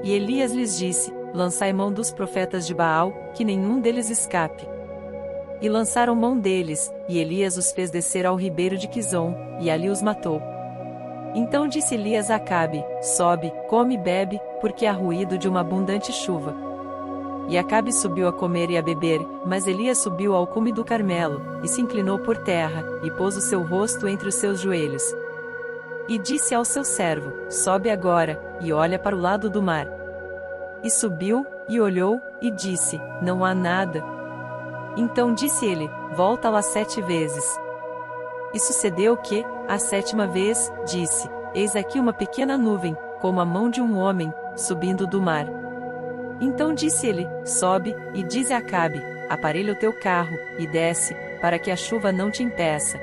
E Elias lhes disse: Lançai mão dos profetas de Baal, que nenhum deles escape. E lançaram mão deles, e Elias os fez descer ao ribeiro de Quizom, e ali os matou. Então disse Elias a Acabe: Sobe, come e bebe, porque há ruído de uma abundante chuva. E Acabe subiu a comer e a beber, mas Elias subiu ao cume do Carmelo, e se inclinou por terra, e pôs o seu rosto entre os seus joelhos. E disse ao seu servo: Sobe agora, e olha para o lado do mar. E subiu, e olhou, e disse: Não há nada. Então disse ele: Volta lá 7 vezes. E sucedeu que, a 7ª vez, disse: Eis aqui uma pequena nuvem, como a mão de um homem, subindo do mar. Então disse ele: Sobe, e dize a Acabe: Aparelha o teu carro, e desce, para que a chuva não te impeça.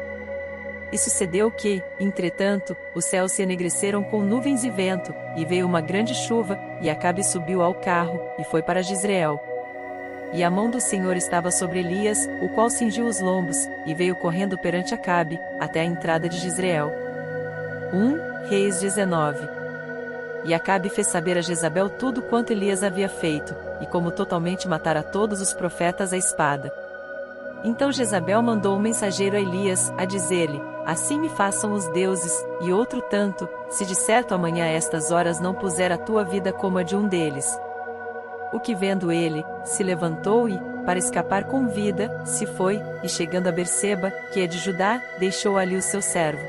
E sucedeu que, entretanto, os céus se enegreceram com nuvens e vento, e veio uma grande chuva, e Acabe subiu ao carro, e foi para Jezreel. E a mão do Senhor estava sobre Elias, o qual cingiu os lombos, e veio correndo perante Acabe, até a entrada de Jezreel. 1 Reis 19. E Acabe fez saber a Jezabel tudo quanto Elias havia feito, e como totalmente matara todos os profetas à espada. Então Jezabel mandou um mensageiro a Elias, a dizer-lhe: Assim me façam os deuses, e outro tanto, se de certo amanhã a estas horas não puser a tua vida como a de um deles. O que vendo ele, se levantou e, para escapar com vida, se foi, e chegando a Berseba, que é de Judá, deixou ali o seu servo.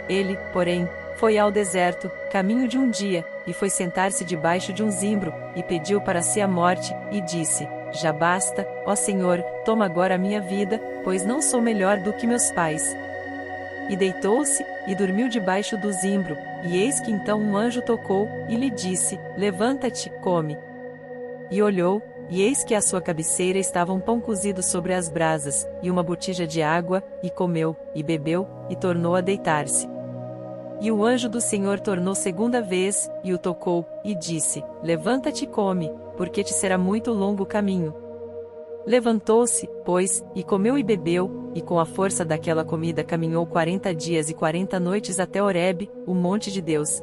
Ele, porém, foi ao deserto, caminho de um dia, e foi sentar-se debaixo de um zimbro, e pediu para si a morte, e disse: Já basta, ó Senhor, toma agora a minha vida, pois não sou melhor do que meus pais. E deitou-se, e dormiu debaixo do zimbro, e eis que então um anjo tocou, e lhe disse: Levanta-te, come. E olhou, e eis que à sua cabeceira estava um pão cozido sobre as brasas, e uma botija de água, e comeu, e bebeu, e tornou a deitar-se. E o anjo do Senhor tornou segunda vez, e o tocou, e disse: Levanta-te e come, porque te será muito longo o caminho. Levantou-se, pois, e comeu e bebeu, e com a força daquela comida caminhou 40 dias e 40 noites até Horebe, o monte de Deus.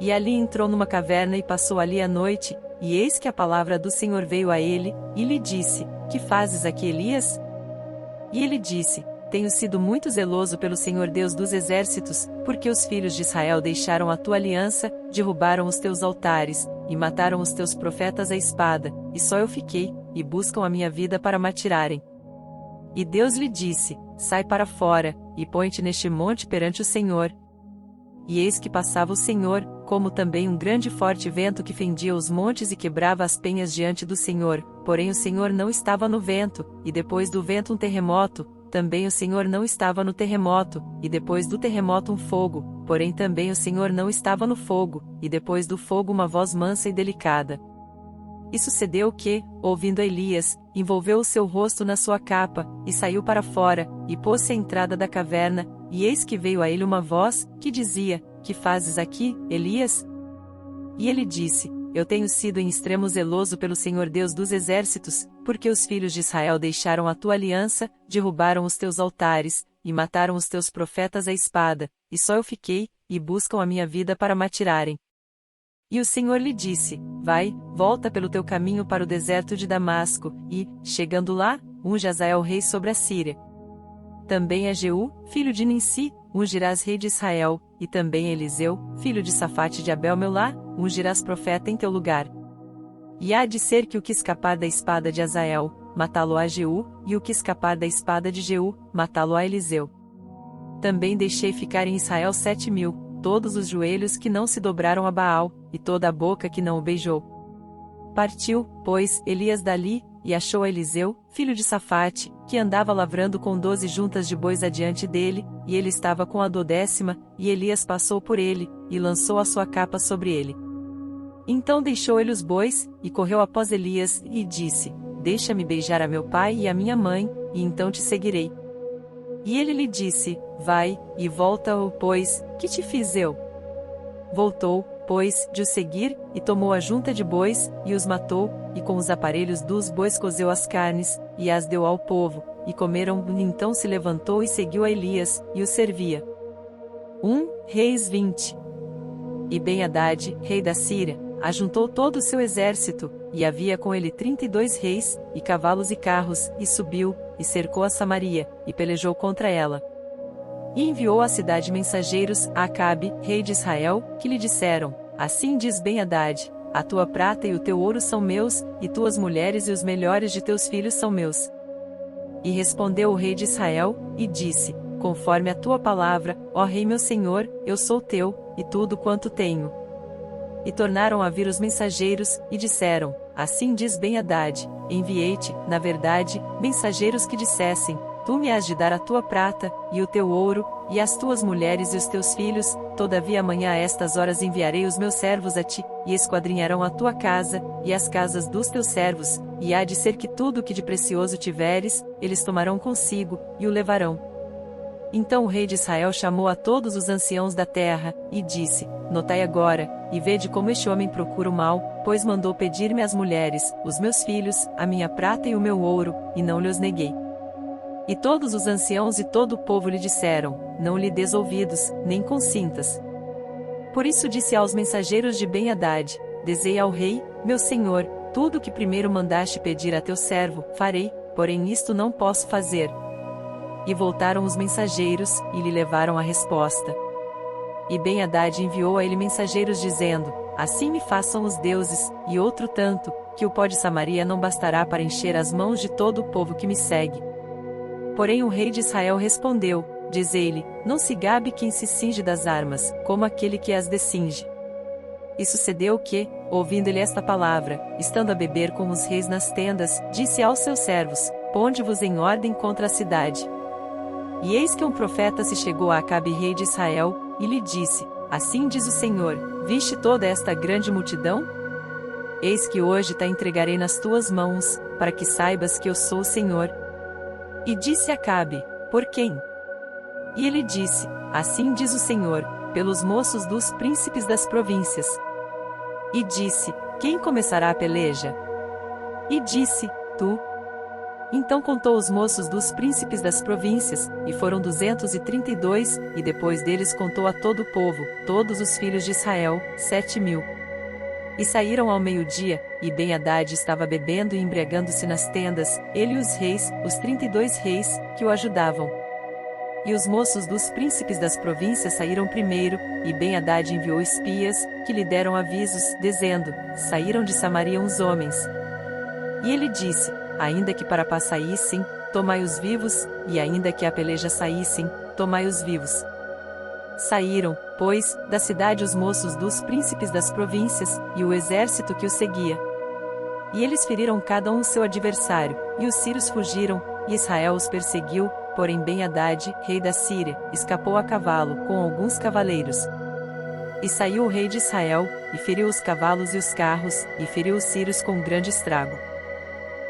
E ali entrou numa caverna e passou ali a noite, e eis que a palavra do Senhor veio a ele, e lhe disse: Que fazes aqui, Elias? E ele disse: Tenho sido muito zeloso pelo Senhor Deus dos exércitos, porque os filhos de Israel deixaram a tua aliança, derrubaram os teus altares, e mataram os teus profetas à espada, e só eu fiquei, e buscam a minha vida para me atirarem. E Deus lhe disse: Sai para fora, e põe-te neste monte perante o Senhor. E eis que passava o Senhor, como também um grande e forte vento que fendia os montes e quebrava as penhas diante do Senhor, porém o Senhor não estava no vento, e depois do vento um terremoto, também o Senhor não estava no terremoto, e depois do terremoto um fogo, porém também o Senhor não estava no fogo, e depois do fogo uma voz mansa e delicada. E sucedeu que, ouvindo Elias, envolveu o seu rosto na sua capa, e saiu para fora, e pôs-se à entrada da caverna, e eis que veio a ele uma voz, que dizia: Que fazes aqui, Elias? E ele disse: Eu tenho sido em extremo zeloso pelo Senhor Deus dos exércitos, porque os filhos de Israel deixaram a tua aliança, derrubaram os teus altares, e mataram os teus profetas à espada, e só eu fiquei, e buscam a minha vida para me atirarem. E o Senhor lhe disse: Vai, volta pelo teu caminho para o deserto de Damasco, e, chegando lá, unge Hazael rei sobre a Síria. Também a Jeú, filho de Ninsi, ungirás rei de Israel, e também a Eliseu, filho de Safate de Abel-Melá, ungirás profeta em teu lugar. E há de ser que o que escapar da espada de Azael, matá-lo a Jeú, e o que escapar da espada de Jeú, matá-lo a Eliseu. Também deixei ficar em Israel 7.000, todos os joelhos que não se dobraram a Baal, e toda a boca que não o beijou. Partiu, pois, Elias dali, e achou a Eliseu, filho de Safate, que andava lavrando com 12 juntas de bois adiante dele, e ele estava com a 12ª, e Elias passou por ele, e lançou a sua capa sobre ele. Então deixou ele os bois, e correu após Elias, e disse: Deixa-me beijar a meu pai e a minha mãe, e então te seguirei. E ele lhe disse: Vai, e volta, pois, que te fiz eu? Voltou, pois, de o seguir, e tomou a junta de bois, e os matou, e com os aparelhos dos bois cozeu as carnes, e as deu ao povo, e comeram, e então se levantou e seguiu a Elias, e o servia. 1 Reis 20. E Ben-Hadad, rei da Síria, ajuntou todo o seu exército, e havia com ele 32 reis, e cavalos e carros, e subiu, e cercou a Samaria, e pelejou contra ela. E enviou à cidade mensageiros a Acabe, rei de Israel, que lhe disseram: Assim diz Ben-Hadad: A tua prata e o teu ouro são meus, e tuas mulheres e os melhores de teus filhos são meus. E respondeu o rei de Israel, e disse: Conforme a tua palavra, ó rei meu senhor, eu sou teu, e tudo quanto tenho. E tornaram a vir os mensageiros, e disseram: Assim diz Ben-Hadad: Enviei-te, na verdade, mensageiros que dissessem: Tu me has de dar a tua prata, e o teu ouro, e as tuas mulheres e os teus filhos, todavia amanhã a estas horas enviarei os meus servos a ti, e esquadrinharão a tua casa, e as casas dos teus servos, e há de ser que tudo o que de precioso tiveres, eles tomarão consigo, e o levarão. Então o rei de Israel chamou a todos os anciãos da terra, e disse: Notai agora, e vede como este homem procura o mal, pois mandou pedir-me as mulheres, os meus filhos, a minha prata e o meu ouro, e não lhes neguei. E todos os anciãos e todo o povo lhe disseram: Não lhe des ouvidos, nem consintas. Por isso disse aos mensageiros de Ben-Hadad: Dizei ao rei, meu senhor, tudo o que primeiro mandaste pedir a teu servo, farei, porém isto não posso fazer. E voltaram os mensageiros, e lhe levaram a resposta. E Ben-Hadad enviou a ele mensageiros dizendo: Assim me façam os deuses, e outro tanto, que o pó de Samaria não bastará para encher as mãos de todo o povo que me segue. Porém o rei de Israel respondeu: Diz-lhe, não se gabe quem se cinge das armas, como aquele que as descinge. E sucedeu que, ouvindo ele esta palavra, estando a beber com os reis nas tendas, disse aos seus servos: Ponde-vos em ordem contra a cidade. E eis que um profeta se chegou a Acabe rei de Israel, e lhe disse: Assim diz o Senhor: Viste toda esta grande multidão? Eis que hoje te entregarei nas tuas mãos, para que saibas que eu sou o Senhor. E disse Acabe: Por quem? E ele disse: Assim diz o Senhor: Pelos moços dos príncipes das províncias. E disse: Quem começará a peleja? E disse: Tu. Então contou os moços dos príncipes das províncias, e foram 232, e depois deles contou a todo o povo, todos os filhos de Israel, 7.000. E saíram ao meio-dia, e Ben-Hadad estava bebendo e embriagando-se nas tendas, ele e os reis, os 32 reis, que o ajudavam. E os moços dos príncipes das províncias saíram primeiro, e Ben-Hadad enviou espias, que lhe deram avisos, dizendo: Saíram de Samaria uns homens. E ele disse: Ainda que para paz saíssem, tomai os vivos, e ainda que a peleja saíssem, tomai os vivos. Saíram, pois, da cidade os moços dos príncipes das províncias, e o exército que os seguia. E eles feriram cada um seu adversário, e os sírios fugiram, e Israel os perseguiu, porém Ben-Hadad, rei da Síria, escapou a cavalo, com alguns cavaleiros. E saiu o rei de Israel, e feriu os cavalos e os carros, e feriu os sírios com grande estrago.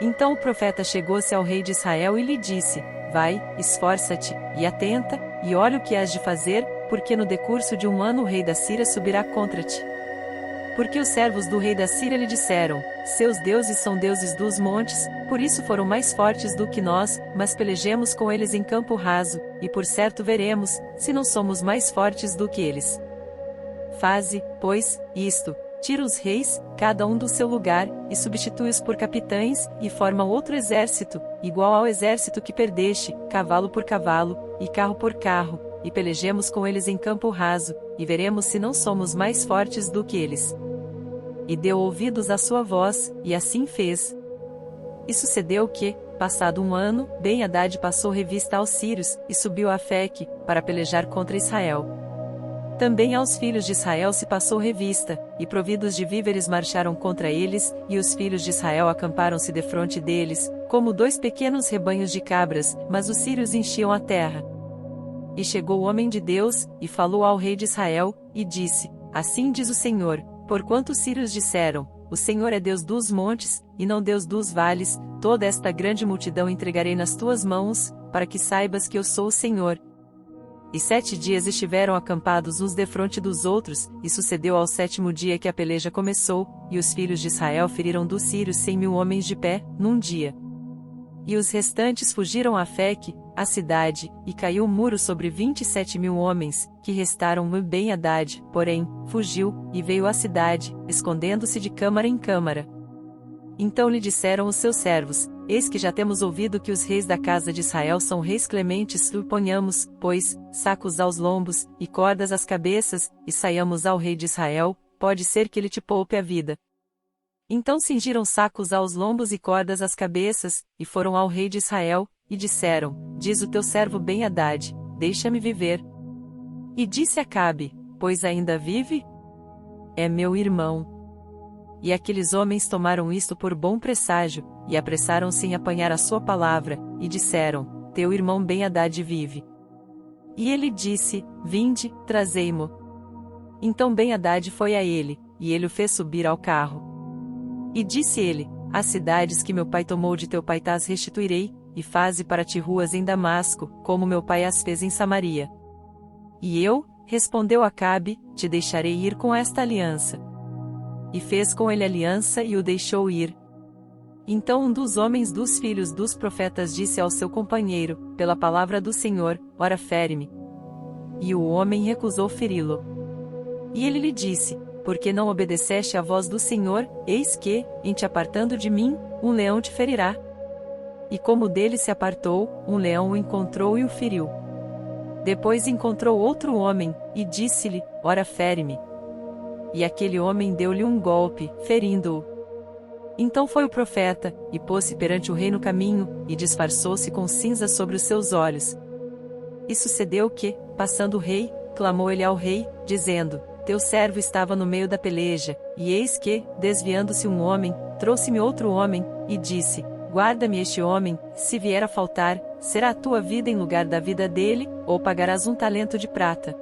Então o profeta chegou-se ao rei de Israel e lhe disse: Vai, esforça-te, e atenta, e olha o que has de fazer, porque no decurso de um ano o rei da Síria subirá contra ti. Porque os servos do rei da Síria lhe disseram: Seus deuses são deuses dos montes, por isso foram mais fortes do que nós, mas pelejemos com eles em campo raso, e por certo veremos, se não somos mais fortes do que eles. Faze, pois, isto, tira os reis, cada um do seu lugar, e substitui-os por capitães, e forma outro exército, igual ao exército que perdeste, cavalo por cavalo, e carro por carro, e pelejemos com eles em campo raso, e veremos se não somos mais fortes do que eles. E deu ouvidos à sua voz, e assim fez. E sucedeu que, passado um ano, Ben-Hadad passou revista aos sírios, e subiu a Afeque, para pelejar contra Israel. Também aos filhos de Israel se passou revista, e providos de víveres marcharam contra eles, e os filhos de Israel acamparam-se defronte deles, como 2 pequenos rebanhos de cabras, mas os sírios enchiam a terra. E chegou o homem de Deus, e falou ao rei de Israel, e disse: Assim diz o Senhor, porquanto os sírios disseram, o Senhor é Deus dos montes, e não Deus dos vales, toda esta grande multidão entregarei nas tuas mãos, para que saibas que eu sou o Senhor. E 7 dias estiveram acampados uns defronte dos outros, e sucedeu ao 7º dia que a peleja começou, e os filhos de Israel feriram dos sírios 100.000 homens de pé, num dia. E os restantes fugiram a Afeque, a cidade, e caiu o muro sobre 27.000 homens, que restaram Ben-Hadad, porém, fugiu, e veio à cidade, escondendo-se de câmara em câmara. Então lhe disseram os seus servos: Eis que já temos ouvido que os reis da casa de Israel são reis clementes, ponhamos, pois, sacos aos lombos, e cordas às cabeças, e saiamos ao rei de Israel, pode ser que ele te poupe a vida. Então cingiram sacos aos lombos e cordas às cabeças, e foram ao rei de Israel, e disseram: Diz o teu servo Ben-Hadad, deixa-me viver. E disse Acabe: Pois ainda vive? É meu irmão. E aqueles homens tomaram isto por bom presságio, e apressaram-se em apanhar a sua palavra, e disseram: Teu irmão Ben-Hadad vive. E ele disse: Vinde, trazei-mo. Então Ben-Hadad foi a ele, e ele o fez subir ao carro. E disse ele: As cidades que meu pai tomou de teu pai tas restituirei, e faze para ti ruas em Damasco, como meu pai as fez em Samaria. E eu, respondeu Acabe, te deixarei ir com esta aliança. E fez com ele aliança e o deixou ir. Então um dos homens dos filhos dos profetas disse ao seu companheiro, pela palavra do Senhor, ora fere-me. E o homem recusou feri-lo. E ele lhe disse: Porque não obedeceste à voz do Senhor, eis que, em te apartando de mim, um leão te ferirá. E como dele se apartou, um leão o encontrou e o feriu. Depois encontrou outro homem, e disse-lhe: Ora fere-me. E aquele homem deu-lhe um golpe, ferindo-o. Então foi o profeta, e pôs-se perante o rei no caminho, e disfarçou-se com cinza sobre os seus olhos. E sucedeu que, passando o rei, clamou ele ao rei, dizendo: Teu servo estava no meio da peleja, e eis que, desviando-se um homem, trouxe-me outro homem, e disse: Guarda-me este homem, se vier a faltar, será a tua vida em lugar da vida dele, ou pagarás um talento de prata.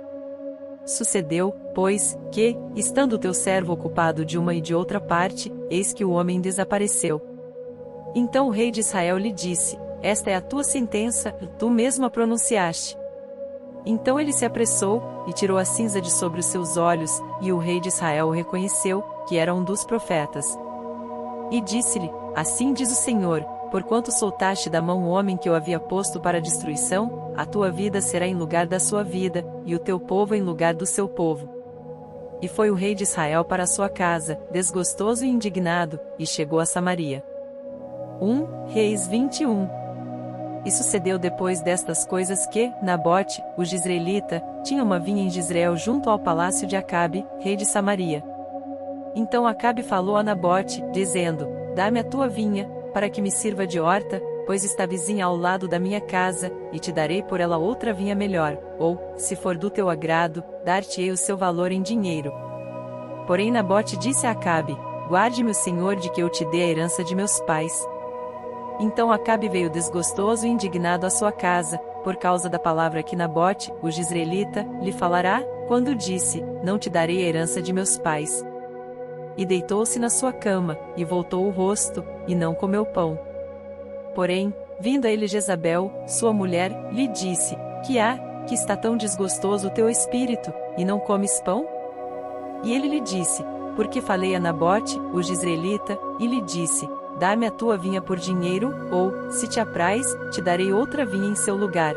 Sucedeu, pois, que, estando o teu servo ocupado de uma e de outra parte, eis que o homem desapareceu. Então o rei de Israel lhe disse: Esta é a tua sentença, tu mesmo a pronunciaste. Então ele se apressou, e tirou a cinza de sobre os seus olhos, e o rei de Israel o reconheceu, que era um dos profetas. E disse-lhe: Assim diz o Senhor, porquanto soltaste da mão o homem que eu havia posto para a destruição, a tua vida será em lugar da sua vida, e o teu povo em lugar do seu povo. E foi o rei de Israel para a sua casa, desgostoso e indignado, e chegou a Samaria. 1 Reis 21. E sucedeu depois destas coisas que, Nabote, o jezreelita, tinha uma vinha em Jezreel junto ao palácio de Acabe, rei de Samaria. Então Acabe falou a Nabote, dizendo: Dá-me a tua vinha, para que me sirva de horta, pois está vizinha ao lado da minha casa, e te darei por ela outra vinha melhor, ou, se for do teu agrado, dar-te-ei o seu valor em dinheiro. Porém Nabote disse a Acabe: Guarde-me o Senhor de que eu te dê a herança de meus pais. Então Acabe veio desgostoso e indignado à sua casa, por causa da palavra que Nabote, o jezreelita, lhe falará, quando disse: Não te darei a herança de meus pais. E deitou-se na sua cama, e voltou o rosto, e não comeu pão. Porém, vindo a ele Jezabel, sua mulher, lhe disse: Que há, que está tão desgostoso o teu espírito, e não comes pão? E ele lhe disse: Porque falei a Nabote, o jezreelita, e lhe disse: Dá-me a tua vinha por dinheiro, ou, se te apraz, te darei outra vinha em seu lugar.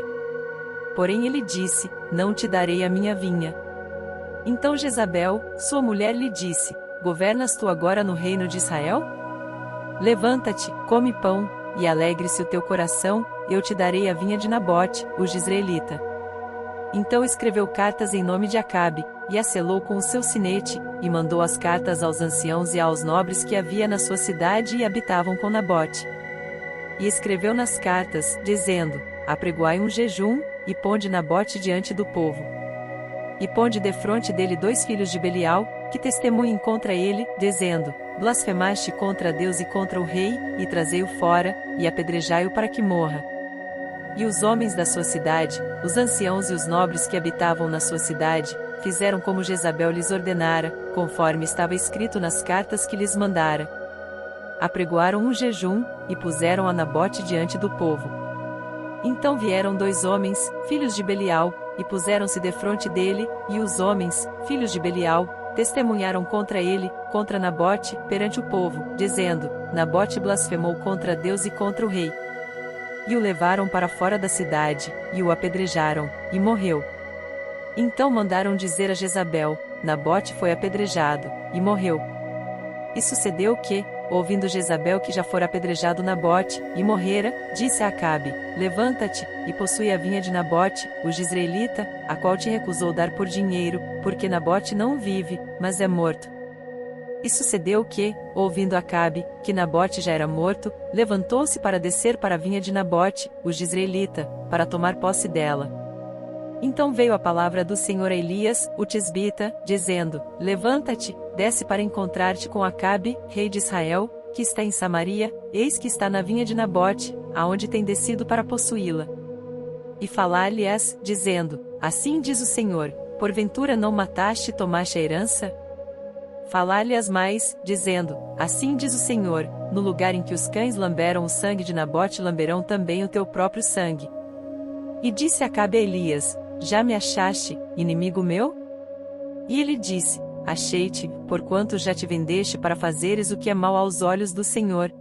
Porém ele disse: Não te darei a minha vinha. Então Jezabel, sua mulher, lhe disse: governas tu agora no reino de Israel? Levanta-te, come pão, e alegre-se o teu coração, eu te darei a vinha de Nabote, o jezreelita. Então escreveu cartas em nome de Acabe, e a selou com o seu sinete, e mandou as cartas aos anciãos e aos nobres que havia na sua cidade e habitavam com Nabote. E escreveu nas cartas, dizendo: apregoai um jejum, e ponde Nabote diante do povo. E ponde defronte dele 2 filhos de Belial, que testemunhem contra ele, dizendo: blasfemaste contra Deus e contra o rei, e trazei-o fora, e apedrejai-o para que morra. E os homens da sua cidade, os anciãos e os nobres que habitavam na sua cidade, fizeram como Jezabel lhes ordenara, conforme estava escrito nas cartas que lhes mandara. Apregoaram um jejum, e puseram a Nabote diante do povo. Então vieram 2 homens, filhos de Belial, e puseram-se defronte dele, e os homens, filhos de Belial, testemunharam contra ele, contra Nabote, perante o povo, dizendo: Nabote blasfemou contra Deus e contra o rei. E o levaram para fora da cidade, e o apedrejaram, e morreu. Então mandaram dizer a Jezabel: Nabote foi apedrejado, e morreu. E sucedeu que, ouvindo Jezabel que já fora apedrejado Nabote, e morrera, disse a Acabe: levanta-te, e possui a vinha de Nabote, o jezreelita, a qual te recusou dar por dinheiro, porque Nabote não vive, mas é morto. E sucedeu que, ouvindo Acabe, que Nabote já era morto, levantou-se para descer para a vinha de Nabote, o jezreelita, para tomar posse dela. Então veio a palavra do Senhor a Elias, o tisbita, dizendo: levanta-te, desce para encontrar-te com Acabe, rei de Israel, que está em Samaria, eis que está na vinha de Nabote, aonde tem descido para possuí-la. E falar-lhe-ás, dizendo: assim diz o Senhor, porventura não mataste e tomaste a herança? Falar-lhe-as mais, dizendo: assim diz o Senhor, no lugar em que os cães lamberam o sangue de Nabote lamberão também o teu próprio sangue. E disse Acabe a Elias: já me achaste, inimigo meu? E ele disse: achei-te, porquanto já te vendeste para fazeres o que é mal aos olhos do Senhor.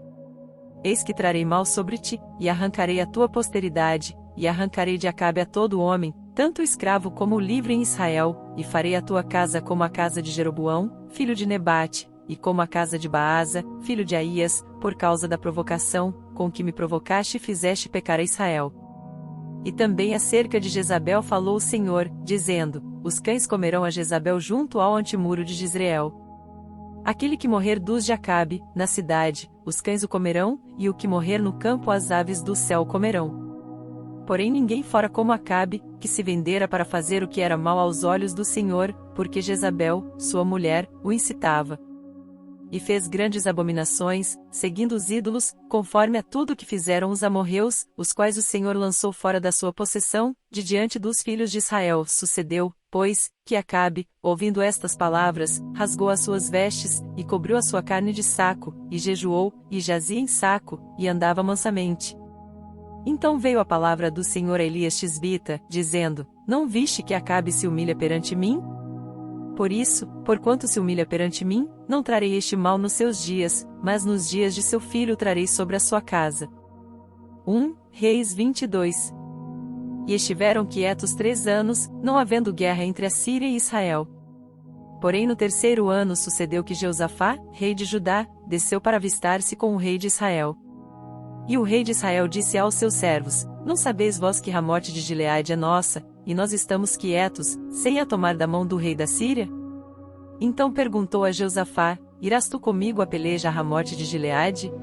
Eis que trarei mal sobre ti, e arrancarei a tua posteridade, e arrancarei de Acabe a todo homem, tanto o escravo como o livre em Israel, e farei a tua casa como a casa de Jeroboão, filho de Nebate, e como a casa de Baasa, filho de Aías, por causa da provocação, com que me provocaste e fizeste pecar a Israel. E também acerca de Jezabel falou o Senhor, dizendo: os cães comerão a Jezabel junto ao antemuro de Jezreel. Aquele que morrer dos de Acabe, na cidade, os cães o comerão, e o que morrer no campo as aves do céu comerão. Porém ninguém fora como Acabe, que se vendera para fazer o que era mal aos olhos do Senhor, porque Jezabel, sua mulher, o incitava. E fez grandes abominações, seguindo os ídolos, conforme a tudo que fizeram os amorreus, os quais o Senhor lançou fora da sua possessão, de diante dos filhos de Israel. Sucedeu, pois, que Acabe, ouvindo estas palavras, rasgou as suas vestes, e cobriu a sua carne de saco, e jejuou, e jazia em saco, e andava mansamente. Então veio a palavra do Senhor a Elias tisbita, dizendo: não viste que Acabe se humilha perante mim? Por isso, porquanto se humilha perante mim, não trarei este mal nos seus dias, mas nos dias de seu filho trarei sobre a sua casa. 1 Reis 22. E estiveram quietos 3 anos, não havendo guerra entre a Síria e Israel. Porém no 3º ano sucedeu que Jeosafá, rei de Judá, desceu para avistar-se com o rei de Israel. E o rei de Israel disse aos seus servos: não sabeis vós que Ramote de Gileade é nossa, e nós estamos quietos, sem a tomar da mão do rei da Síria? Então perguntou a Jeosafá: irás tu comigo a peleja a Ramote de Gileade?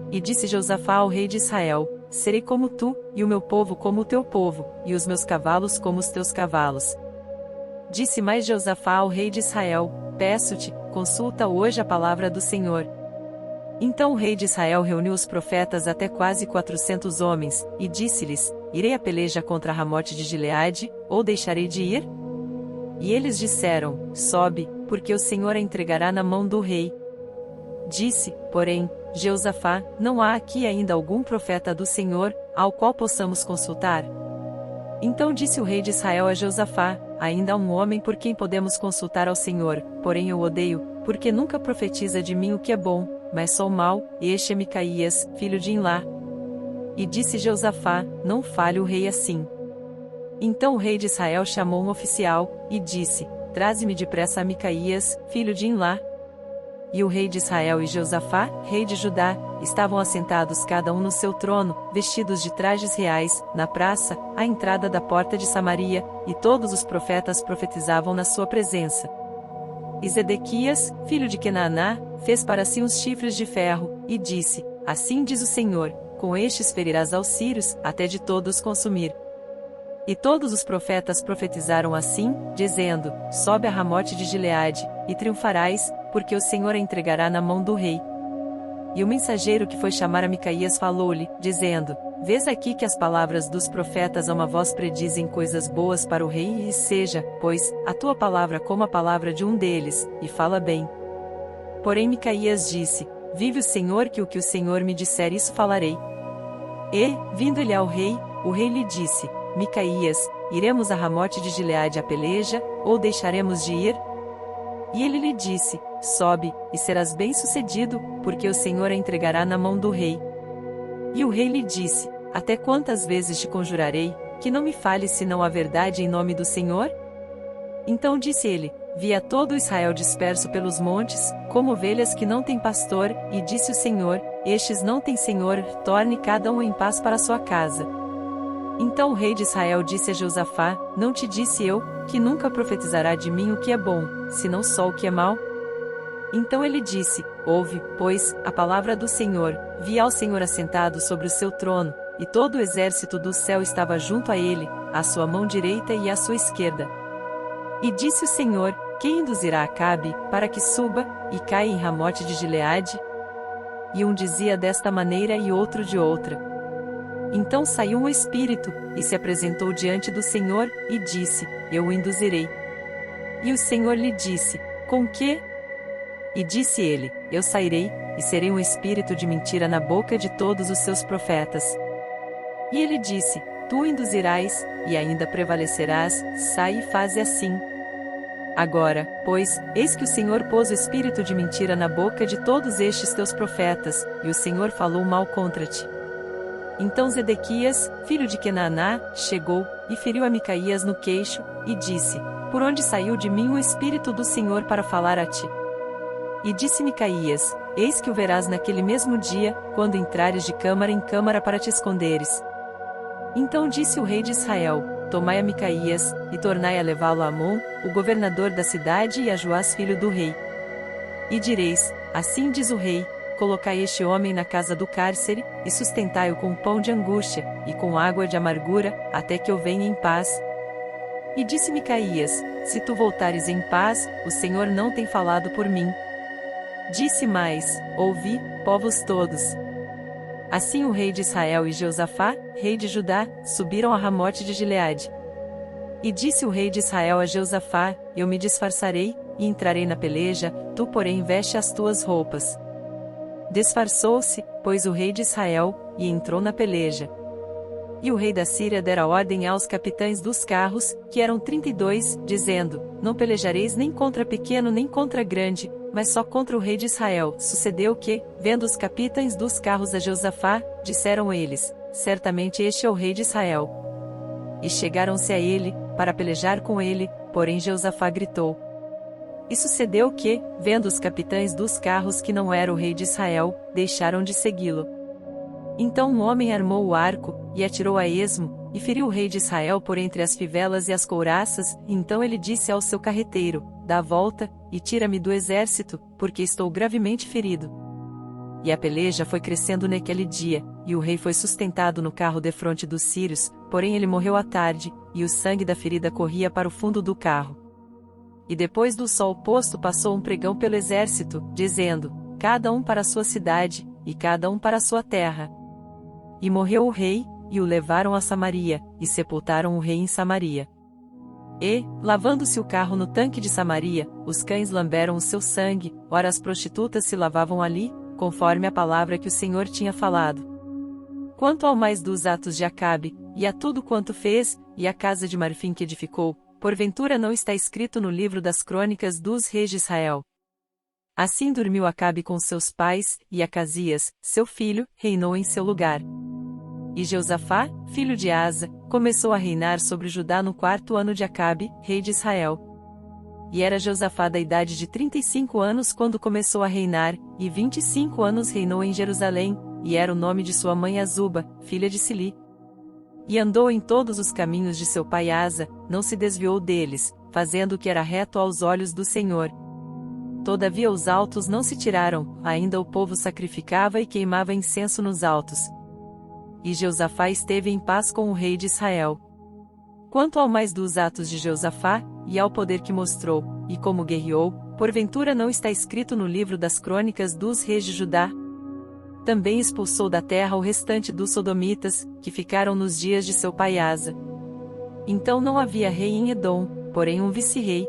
E disse Jeosafá ao rei de Israel: serei como tu, e o meu povo como o teu povo, e os meus cavalos como os teus cavalos. Disse mais Jeosafá ao rei de Israel: peço-te, consulta hoje a palavra do Senhor. Então o rei de Israel reuniu os profetas até quase 400 homens, e disse-lhes: irei a peleja contra Ramote de Gileade, ou deixarei de ir? E eles disseram: sobe, porque o Senhor a entregará na mão do rei. Disse, porém, Jeosafá: não há aqui ainda algum profeta do Senhor, ao qual possamos consultar? Então disse o rei de Israel a Jeosafá: ainda há um homem por quem podemos consultar ao Senhor, porém eu odeio, porque nunca profetiza de mim o que é bom, mas sou mau, este é Micaías, filho de Imlá. E disse Jeosafá: não fale o rei assim. Então o rei de Israel chamou um oficial, e disse: traze-me depressa a Micaías, filho de Imlá. E o rei de Israel e Jeosafá, rei de Judá, estavam assentados cada um no seu trono, vestidos de trajes reais, na praça, à entrada da porta de Samaria, e todos os profetas profetizavam na sua presença. E Zedequias, filho de Quenaaná, fez para si uns chifres de ferro, e disse: Assim diz o Senhor, com estes ferirás aos sírios, até de todos consumir. E todos os profetas profetizaram assim, dizendo: Sobe a Ramote de Gileade, e triunfarás, porque o Senhor a entregará na mão do rei. E o mensageiro que foi chamar a Micaías falou-lhe, dizendo: Vês aqui que as palavras dos profetas a uma voz predizem coisas boas para o rei, e seja, pois, a tua palavra como a palavra de um deles, e fala bem. Porém Micaías disse: Vive o Senhor, que o Senhor me disser isso falarei. E, vindo ele ao rei, o rei lhe disse: Micaías, iremos a Ramote de Gileade à peleja, ou deixaremos de ir? E ele lhe disse: Sobe, e serás bem-sucedido, porque o Senhor a entregará na mão do rei. E o rei lhe disse: Até quantas vezes te conjurarei, que não me fales senão a verdade em nome do Senhor? Então disse ele: Vi a todo Israel disperso pelos montes, como ovelhas que não têm pastor, e disse o Senhor: Estes não têm senhor, torne cada um em paz para sua casa. Então o rei de Israel disse a Jeosafá: Não te disse eu, que nunca profetizará de mim o que é bom, senão só o que é mau? Então ele disse: Ouve, pois, a palavra do Senhor. Vi ao Senhor assentado sobre o seu trono, e todo o exército do céu estava junto a ele, à sua mão direita e à sua esquerda. E disse o Senhor: Quem induzirá Acabe, para que suba, e caia em Ramote de Gileade? E um dizia desta maneira e outro de outra. Então saiu um espírito, e se apresentou diante do Senhor, e disse: Eu o induzirei. E o Senhor lhe disse: Com que? E disse ele: Eu sairei, e serei um espírito de mentira na boca de todos os seus profetas. E ele disse: Tu o induzirás, e ainda prevalecerás, sai e faze assim. Agora, pois, eis que o Senhor pôs o espírito de mentira na boca de todos estes teus profetas, e o Senhor falou mal contra ti. Então Zedequias, filho de Quenaaná, chegou, e feriu a Micaías no queixo, e disse: Por onde saiu de mim o Espírito do Senhor para falar a ti? E disse Micaías: Eis que o verás naquele mesmo dia, quando entrares de câmara em câmara para te esconderes. Então disse o rei de Israel: Tomai a Micaías, e tornai a levá-lo a Amon, o governador da cidade, e a Joás filho do rei. E direis: Assim diz o rei: Colocai este homem na casa do cárcere, e sustentai-o com pão de angústia, e com água de amargura, até que eu venha em paz. E disse Micaías: Se tu voltares em paz, o Senhor não tem falado por mim. Disse mais: Ouvi, povos todos. Assim o rei de Israel e Jeosafá, rei de Judá, subiram a Ramote de Gileade. E disse o rei de Israel a Jeosafá: Eu me disfarçarei, e entrarei na peleja, tu porém veste as tuas roupas. Disfarçou-se, pois o rei de Israel, e entrou na peleja. E o rei da Síria dera ordem aos capitães dos carros, que eram 32, dizendo: Não pelejareis nem contra pequeno nem contra grande, mas só contra o rei de Israel. Sucedeu que, vendo os capitães dos carros a Jeosafá, disseram eles: Certamente este é o rei de Israel. E chegaram-se a ele, para pelejar com ele, porém Jeosafá gritou. E sucedeu que, vendo os capitães dos carros que não era o rei de Israel, deixaram de segui-lo. Então um homem armou o arco, e atirou a esmo, e feriu o rei de Israel por entre as fivelas e as couraças. Então ele disse ao seu carreteiro: Dá a volta, e tira-me do exército, porque estou gravemente ferido. E a peleja foi crescendo naquele dia, e o rei foi sustentado no carro defronte dos sírios, porém ele morreu à tarde, e o sangue da ferida corria para o fundo do carro. E depois do sol posto passou um pregão pelo exército, dizendo: Cada um para a sua cidade, e cada um para a sua terra. E morreu o rei, e o levaram a Samaria, e sepultaram o rei em Samaria. E, lavando-se o carro no tanque de Samaria, os cães lamberam o seu sangue, ora as prostitutas se lavavam ali, conforme a palavra que o Senhor tinha falado. Quanto ao mais dos atos de Acabe, e a tudo quanto fez, e a casa de marfim que edificou, porventura não está escrito no livro das crônicas dos reis de Israel. Assim dormiu Acabe com seus pais, e Acasias, seu filho, reinou em seu lugar. E Jeosafá, filho de Asa, começou a reinar sobre Judá no 4º ano de Acabe, rei de Israel. E era Josafá da idade de 35 anos quando começou a reinar, e 25 anos reinou em Jerusalém, e era o nome de sua mãe Azuba, filha de Sili. E andou em todos os caminhos de seu pai Asa, não se desviou deles, fazendo o que era reto aos olhos do Senhor. Todavia os altos não se tiraram, ainda o povo sacrificava e queimava incenso nos altos. E Josafá esteve em paz com o rei de Israel. Quanto ao mais dos atos de Josafá, e ao poder que mostrou, e como guerreou, porventura não está escrito no livro das crônicas dos reis de Judá? Também expulsou da terra o restante dos sodomitas, que ficaram nos dias de seu pai Asa. Então não havia rei em Edom, porém um vice-rei.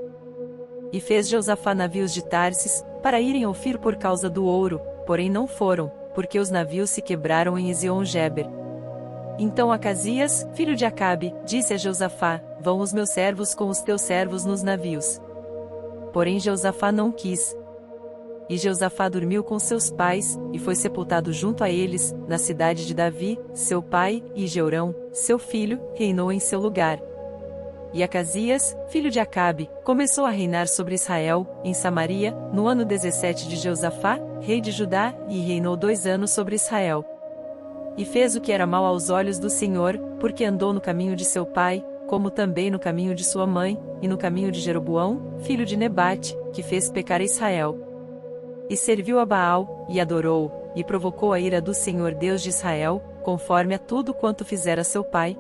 E fez Josafá navios de Tarsis, para irem a Ofir por causa do ouro, porém não foram, porque os navios se quebraram em Ezion-Geber. Então Acasias, filho de Acabe, disse a Josafá: Vão os meus servos com os teus servos nos navios. Porém Josafá não quis. E Josafá dormiu com seus pais, e foi sepultado junto a eles, na cidade de Davi, seu pai, e Jeorão, seu filho, reinou em seu lugar. E Acasias, filho de Acabe, começou a reinar sobre Israel, em Samaria, no ano 17 de Josafá, rei de Judá, e reinou 2 anos sobre Israel. E fez o que era mal aos olhos do Senhor, porque andou no caminho de seu pai, como também no caminho de sua mãe, e no caminho de Jeroboão, filho de Nebate, que fez pecar a Israel. E serviu a Baal, e adorou, e provocou a ira do Senhor Deus de Israel, conforme a tudo quanto fizera seu pai.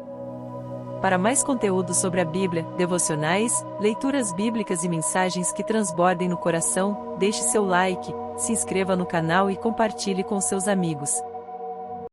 Para mais conteúdo sobre a Bíblia, devocionais, leituras bíblicas e mensagens que transbordem no coração, deixe seu like, se inscreva no canal e compartilhe com seus amigos.